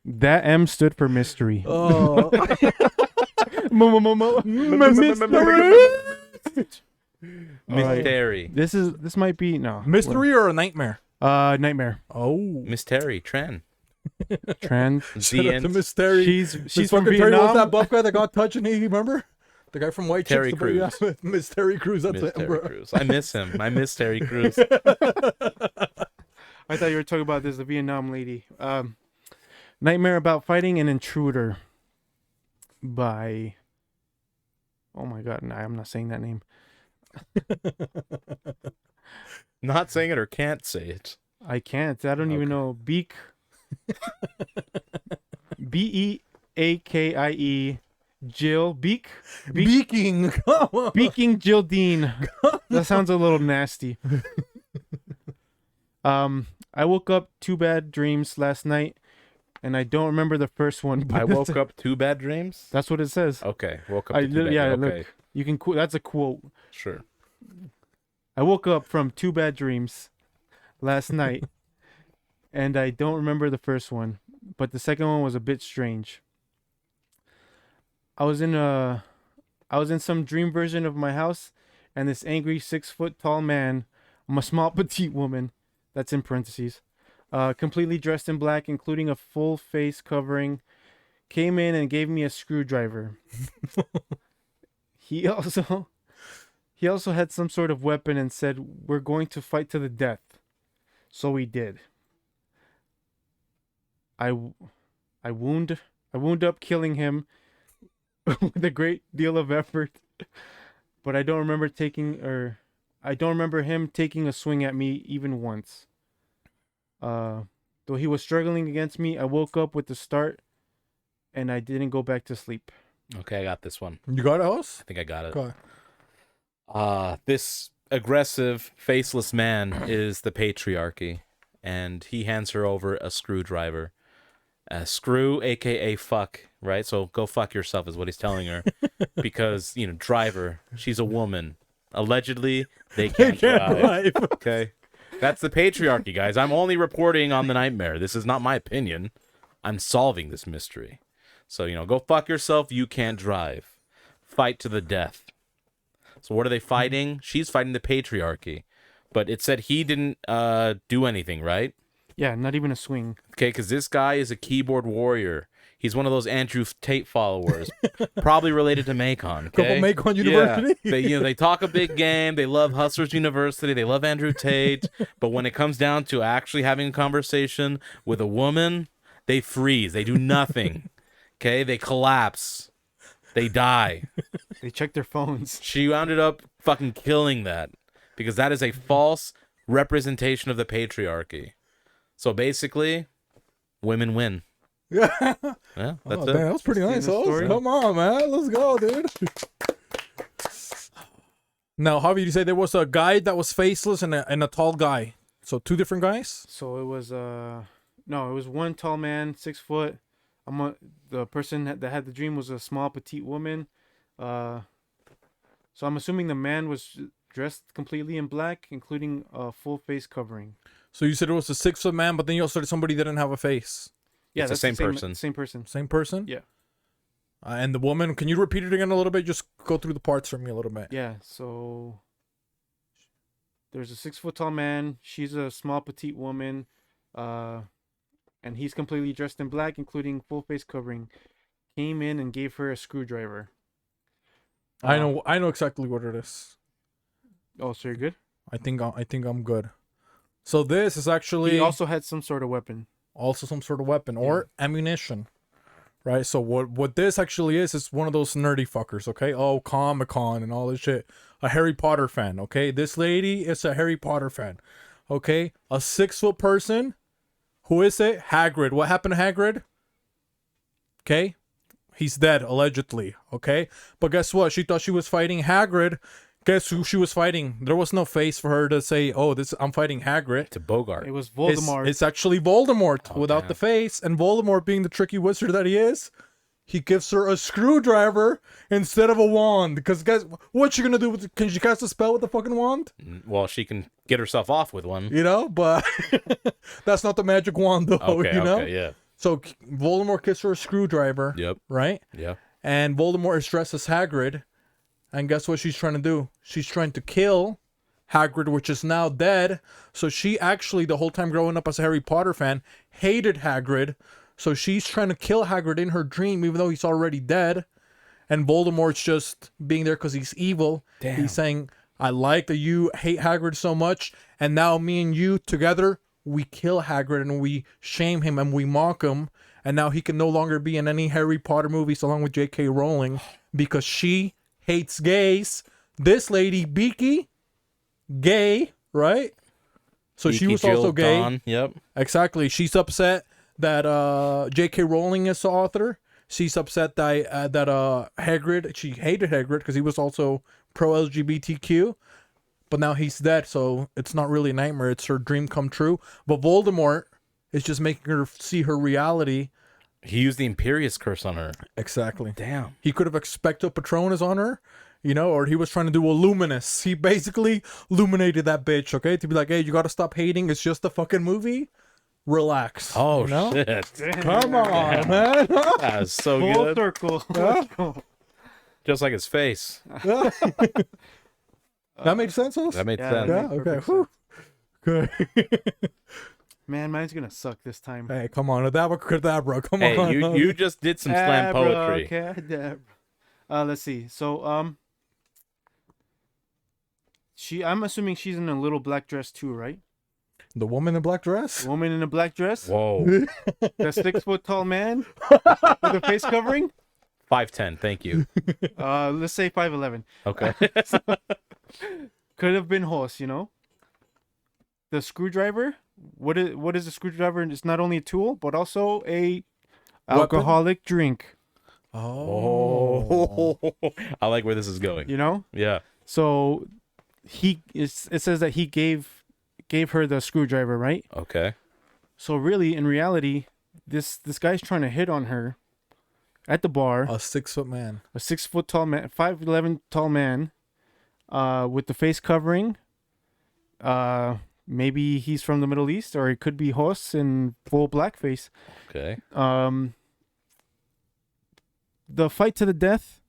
That M stood for mystery. Oh, Mystery. This might be no mystery or a nightmare? Nightmare. Oh, Mystery. Tran. Trans. shout The out to end. Mystery. She's from fucking Terry, what was that Vietnam. buff guy that got touched and he remember? The guy from White Terry Chicks. Crews. Yeah, Miss Terry Crews. That's Miss it, Terry bro. Crews. I miss him. I miss Terry Crews. I thought you were talking about this, the Vietnam lady. Nightmare about fighting an intruder by. Oh my god, no, I'm not saying that name. Not saying it or can't say it. I can't. I don't even know. Beak. Beakie. Jill. Beak. Beaking. Come on. Beaking Jill Dean. That sounds a little nasty. I woke up 2 bad dreams last night, and I don't remember the first one. But I woke up 2 bad dreams. That's what it says. Okay, woke up to 2 bad Yeah, dreams. Okay, look, you can. That's a quote. sure. I woke up from 2 bad dreams last night, and I don't remember the first one, but the second one was a bit strange. I was in some dream version of my house, and this angry 6-foot tall man, I'm a small petite woman, that's in parentheses, completely dressed in black, including a full face covering, came in and gave me a screwdriver. He also had some sort of weapon and said, "We're going to fight to the death." So we did. I wound up killing him with a great deal of effort, but I don't remember him taking a swing at me even once. Though he was struggling against me, I woke up with the start, and I didn't go back to sleep. Okay, I got this one. You got it, House? I think I got it. Okay. This aggressive, faceless man is the patriarchy, and he hands her over a screwdriver. Screw, aka fuck, right? So go fuck yourself is what he's telling her, because driver, she's a woman. Allegedly, they can't drive. Okay, that's the patriarchy, guys. I'm only reporting on the nightmare. This is not my opinion. I'm solving this mystery. So go fuck yourself. You can't drive. Fight to the death. So what are they fighting? She's fighting the patriarchy, but it said he didn't do anything, right? Yeah, not even a swing. Okay, because this guy is a keyboard warrior. He's one of those Andrew Tate followers, probably related to Macon. Okay? Couple Macon University. Yeah. They talk a big game. They love Hustlers University. They love Andrew Tate. But when it comes down to actually having a conversation with a woman, they freeze. They do nothing. Okay, they collapse. They die. They check their phones. She ended up fucking killing that because that is a false representation of the patriarchy. So basically, women win. Yeah. Yeah, that's Oh, it. damn, that was pretty nice. story. Come on, man. Let's go, dude. Now, Javi, you say there was a guy that was faceless and a tall guy. So 2 different guys? So it was it was one tall man, 6 foot. The person that had the dream was a small petite woman. So I'm assuming the man was dressed completely in black, including a full face covering. So you said it was a 6-foot man, but then you also said somebody didn't have a face. Yeah, It's the that's same person. Same person. Same person? Yeah. And the woman, can you repeat it again a little bit? Just go through the parts for me a little bit. Yeah, so there's a 6-foot tall man. She's a small petite woman. And he's completely dressed in black, including full face covering. Came in and gave her a screwdriver. I know exactly what it is. Oh, so you're good? I think I'm good. So this is actually He also had some sort of weapon. some sort of weapon or ammunition. Right? So what this actually is one of those nerdy fuckers, okay? Oh, Comic-Con and all this shit. A Harry Potter fan, okay? This lady is a Harry Potter fan. Okay? A 6-foot person. Who is it? Hagrid. What happened to Hagrid? Okay? He's dead, allegedly. Okay? But guess what? She thought she was fighting Hagrid. Guess who she was fighting? There was no face for her to say, "Oh, I'm fighting Hagrid." To Bogart. It was Voldemort. It's actually Voldemort without the face. And Voldemort, being the tricky wizard that he is, he gives her a screwdriver instead of a wand. Because guys, what you gonna do with? Can she cast a spell with the fucking wand? Well, she can get herself off with one. But that's not the magic wand, though. Okay, okay, yeah. So Voldemort gives her a screwdriver. Yep. Right? Yeah. And Voldemort is dressed as Hagrid. And guess what she's trying to do? She's trying to kill Hagrid, which is now dead. So she actually, the whole time growing up as a Harry Potter fan, hated Hagrid. So she's trying to kill Hagrid in her dream, even though he's already dead. And Voldemort's just being there because he's evil. Damn. He's saying, I like that you hate Hagrid so much. And now me and you together, we kill Hagrid and we shame him and we mock him. And now he can no longer be in any Harry Potter movies along with J.K. Rowling because she hates gays. This lady, Beaky, gay, right? So Beaky she was Jill also gay. Dawn, yep. Exactly. She's upset that J.K. Rowling is the author. She's upset that Hagrid, she hated Hagrid because he was also pro-LGBTQ. But now he's dead, so it's not really a nightmare. It's her dream come true. But Voldemort It's just making her see her reality. He used the Imperious curse on her. Exactly. Damn. He could have expected Patronus on her, you know, or he was trying to do a Luminous. He basically illuminated that bitch, okay? To be like, hey, you gotta stop hating. It's just a fucking movie. Relax. Oh, you know? shit. Come on, man. That was so Full good. circle. Just like his face. That made sense, Os? That made Yeah, sense. Yeah, makes okay. perfect Whew. Good. Man, mine's gonna suck this time. Hey, come on. Cadabra. Come Hey, on. you just did some slam poetry. Abracadabra. Let's see. So, I'm assuming she's in a little black dress too, right? The woman in black dress? Woman in a black dress. Whoa. The 6 foot tall man with a face covering. 5'10", thank you. Let's say 5'11". Okay. Could have been horse, you know. The screwdriver. What is a screwdriver? It's not only a tool, but also a alcoholic drink. Oh. I like where this is going. You know. Yeah. So it says that he gave her the screwdriver, right? Okay. So really, in reality, this guy's trying to hit on her at the bar. A 6 foot man. A 6 foot tall man, 5'11" tall man, with the face covering. Maybe he's from the Middle East, or he could be horse in full blackface. Okay. The fight to the death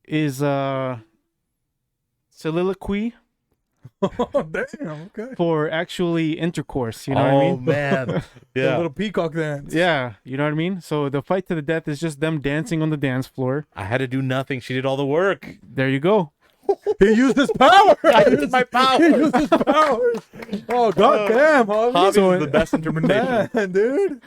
is soliloquy Oh, damn. Okay. for actually intercourse. You know what I mean? Man. The Yeah. little peacock dance. Yeah, you know what I mean? So the fight to the death is just them dancing on the dance floor. I had to do nothing. She did all the work. There you go. He used his power. I used my power. He used his powers. Oh, goddamn. Hobbies So, is the best interpretation. man, dude.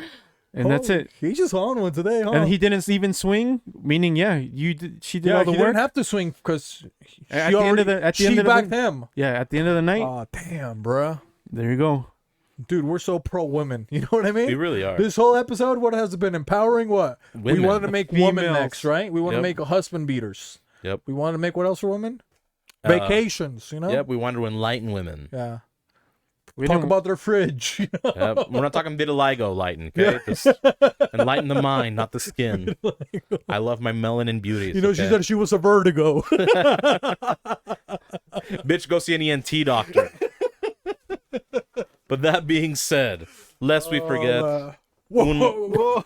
And that's Holy- it. He just on one today, huh? And he didn't even swing, meaning she did yeah, all the he work. didn't have to swing because At the end of the- at the she end of the backed night- him. Yeah, at the end of the night, Oh, damn, bruh. there you go. Dude, we're so pro women. You know what I mean? We really are. This whole episode, what has it been? Empowering what? Women. We wanted to make women Females. next, right? We want to Yep. make husband beaters. Yep. We want to make what else for women? Vacations, you know? Yep. We wanted to enlighten women. Yeah. We Talk didn't- about their fridge. You know? Yep. We're not talking vitiligo lighten, okay? Just enlighten the mind, not the skin. I love my melanin beauties. You know, she okay? said she was a vertigo. Bitch, go see an ENT doctor. But that being said, lest we forget, Whoa.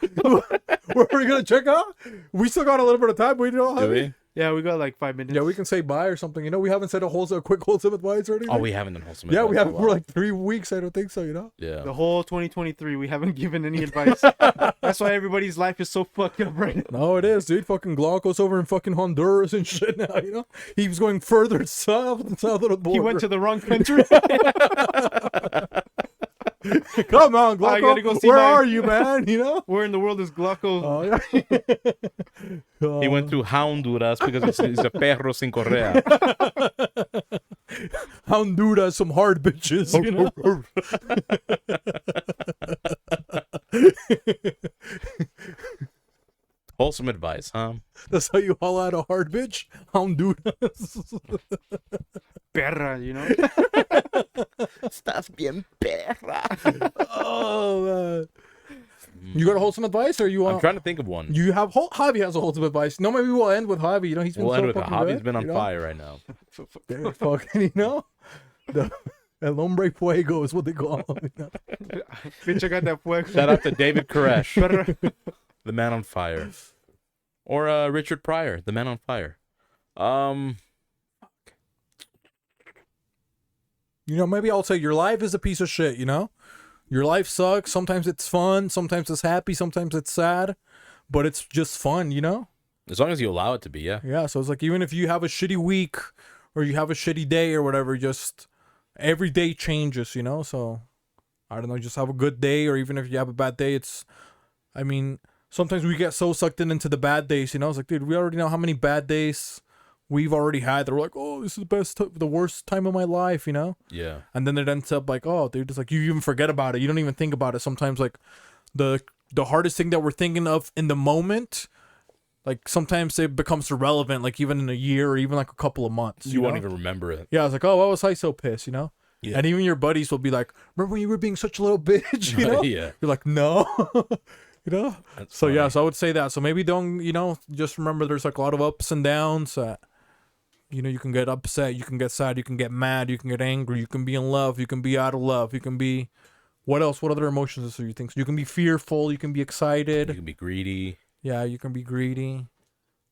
Where are we going to check out? We still got a little bit of time. We don't do have we? Yeah, we got like 5 minutes. Yeah, we can say bye or something. You know, we haven't said a quick wholesome advice or anything. Oh, we haven't done wholesome. Yeah, we advice haven't in a for while. like 3 weeks. I don't think so, you know? Yeah. The whole 2023, we haven't given any advice. That's why everybody's life is so fucked up right now. No, it is, dude. Fucking Glauco's over in fucking Honduras and shit now, you know? He was going further south of the border. He went to the wrong country. Come on, Glauco. gotta go see Where my- are you, man? You know? Where in the world is Glauco? Oh, yeah. He went to HOUND-uras because he's a perro sin correa. Honduras, some hard bitches, you know? Wholesome advice, huh? That's how you haul out a hard bitch? Honduras. Perra, you know? Estás bien perra. Oh, man. You got a wholesome advice, or you I'm want? trying to think of one. You have Javi has a wholesome advice. No, maybe we'll end with Javi. You know, he's been We'll so end with fucking Javi's good, been on you know? fire right now. They're fucking, you know, the El Hombre Fuego is what they call him. You know? Bitch, I got that fuego. Shout out to David Koresh, Perra. the man on fire. Or Richard Pryor, the man on fire. You know, maybe I'll say your life is a piece of shit. You know, your life sucks. Sometimes it's fun. Sometimes it's happy. Sometimes it's sad. But it's just fun. You know. As long as you allow it to be, yeah. Yeah. So it's like even if you have a shitty week or you have a shitty day or whatever, just every day changes. You know. So I don't know. Just have a good day, or even if you have a bad day, it's. I mean, sometimes we get so sucked into the bad days. You know, it's like, dude, we already know how many bad days we've already had. They're like, oh, this is the worst time of my life, you know? Yeah. And then it ends up like, oh, dude, it's like you even forget about it. You don't even think about it. Sometimes like the hardest thing that we're thinking of in the moment, like sometimes it becomes irrelevant, like even in a year or even like a couple of months. You won't know? even remember it. Yeah, I was like, oh, why was I so pissed, you know? Yeah. And even your buddies will be like, remember when you were being such a little bitch, you know? Yeah. You're like, no. You know? That's So yeah, funny. so I would say that. So maybe don't, just remember there's like a lot of ups and downs. You can get upset, you can get sad, you can get mad, you can get angry, you can be in love, you can be out of love, you can be what else? What other emotions do you think? You can be fearful, you can be excited. You can be greedy. Yeah, you can be greedy.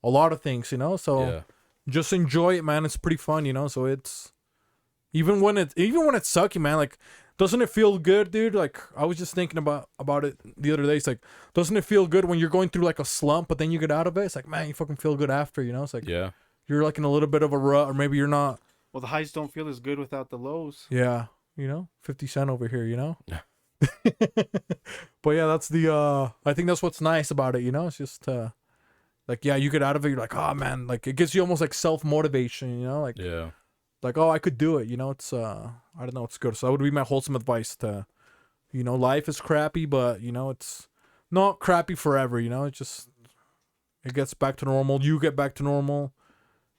A lot of things, So just enjoy it, man. It's pretty fun, So it's even when it's sucky, man, like doesn't it feel good, dude? Like I was just thinking about it the other day. It's like, doesn't it feel good when you're going through like a slump, but then you get out of it? It's like, man, you fucking feel good after, It's like you're like in a little bit of a rut, or maybe you're not. Well, the highs don't feel as good without the lows. Yeah, 50 Cent over here, Yeah. But yeah, that's I think that's what's nice about it, It's just like, yeah, you get out of it, you're like, oh man, like it gives you almost like self-motivation, like like, oh, I could do it, it's I don't know, it's good. So that would be my wholesome advice to life is crappy, but it's not crappy forever, it gets back to normal, you get back to normal,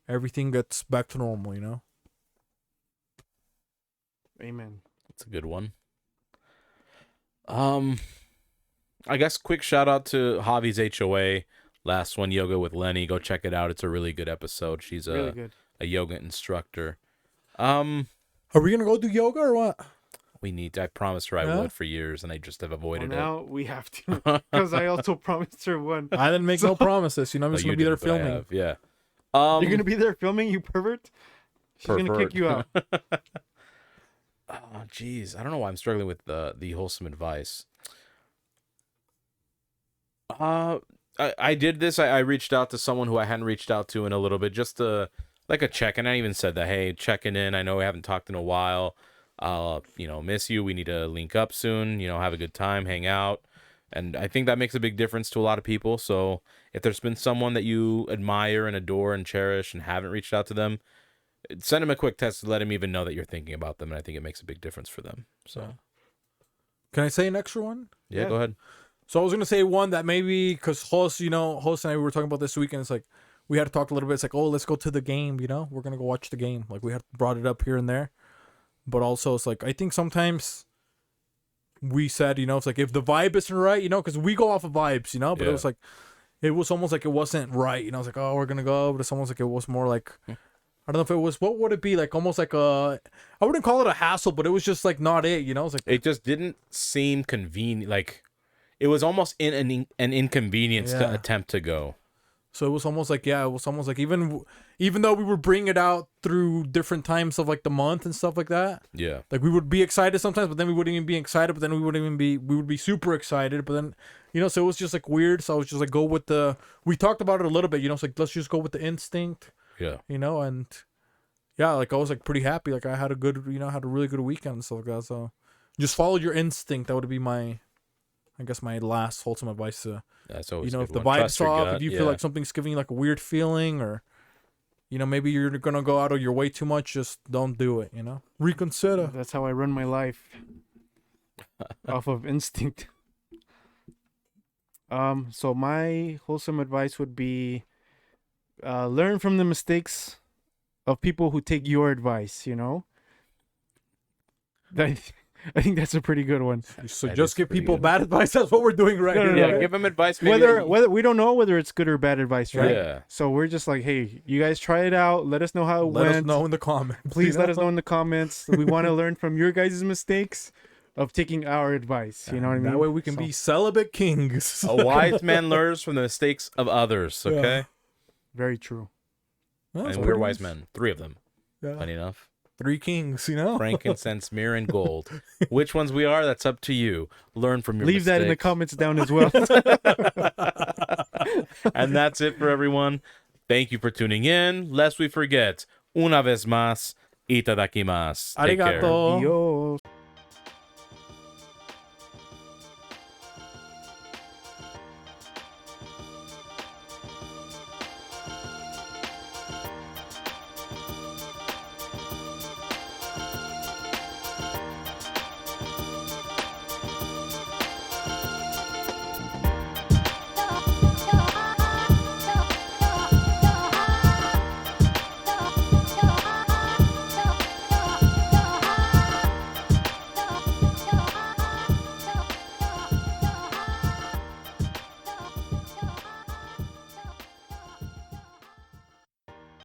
everything gets back to normal, Amen. That's a good one. I guess quick shout out to Javi's HOA. Last one, Yoga with Lenny. Go check it out. It's a really good episode. She's really good. A yoga instructor. Are we gonna go do yoga or what? We need to. I promised her I would for years, and I just have avoided now we have to, because I also promised her one. I didn't make no promises. I'm just gonna be there filming. Yeah. You're gonna be there filming, you pervert. She's gonna kick you out. Oh, jeez. I don't know why I'm struggling with the wholesome advice. I did this. I reached out to someone who I hadn't reached out to in a little bit, just like a check-in. I even said that, hey, checking in. I know we haven't talked in a while. Miss you. We need to link up soon. Have a good time, hang out. And I think that makes a big difference to a lot of people. So if there's been someone that you admire and adore and cherish and haven't reached out to them, send them a quick text to let them even know that you're thinking about them. And I think it makes a big difference for them. So, can I say an extra one? Yeah. Go ahead. So I was gonna say one that maybe because Host and I were talking about this weekend. It's like we had to talk a little bit. It's like, oh, let's go to the game. We're gonna go watch the game. Like we had brought it up here and there, but also it's like I think sometimes we said it's like if the vibe isn't right, because we go off of vibes, but it was like it was almost like it wasn't right. I was like, oh, we're gonna go, but it's almost like it was more like. I don't know if it was, what would it be like? Almost like I wouldn't call it a hassle, but it was just like not it, It's like it just didn't seem convenient. Like it was almost an inconvenience to attempt to go. So it was almost like even though we were bringing it out through different times of like the month and stuff like that. Yeah. Like we would be excited sometimes, but then we wouldn't even be excited, but then we would be super excited, but then so it was just like weird. So I was just like we talked about it a little bit, it's like let's just go with the instinct. Yeah. And yeah, like I was like pretty happy. Like I had a good, had a really good weekend and stuff like that. So just follow your instinct. That would be my last wholesome advice. That's always if the vibe's off, if you feel like something's giving you like a weird feeling, or maybe you're gonna go out of your way too much, just don't do it. Reconsider. That's how I run my life, off of instinct. So my wholesome advice would be. Learn from the mistakes of people who take your advice, I think that's a pretty good one. So just give people bad advice. That's what we're doing right now. Yeah, give them advice. Whether we don't know whether it's good or bad advice, right? Yeah. So we're just like, hey, you guys try it out. Let us know how it went. Let us know in the comments. Please let us know in the comments. We want to learn from your guys' mistakes of taking our advice. You know what I mean? That way we can be celibate kings. A wise man learns from the mistakes of others. Okay. Yeah. Very true. Well, and we're wise men. 3 of them. Yeah. Funny enough. 3 kings, Frankincense, myrrh, and gold. Which ones we are, that's up to you. Learn from your mistakes. That in the comments down as well. And that's it for everyone. Thank you for tuning in. Lest we forget, una vez más, itadakimasu. Arigato. Adios.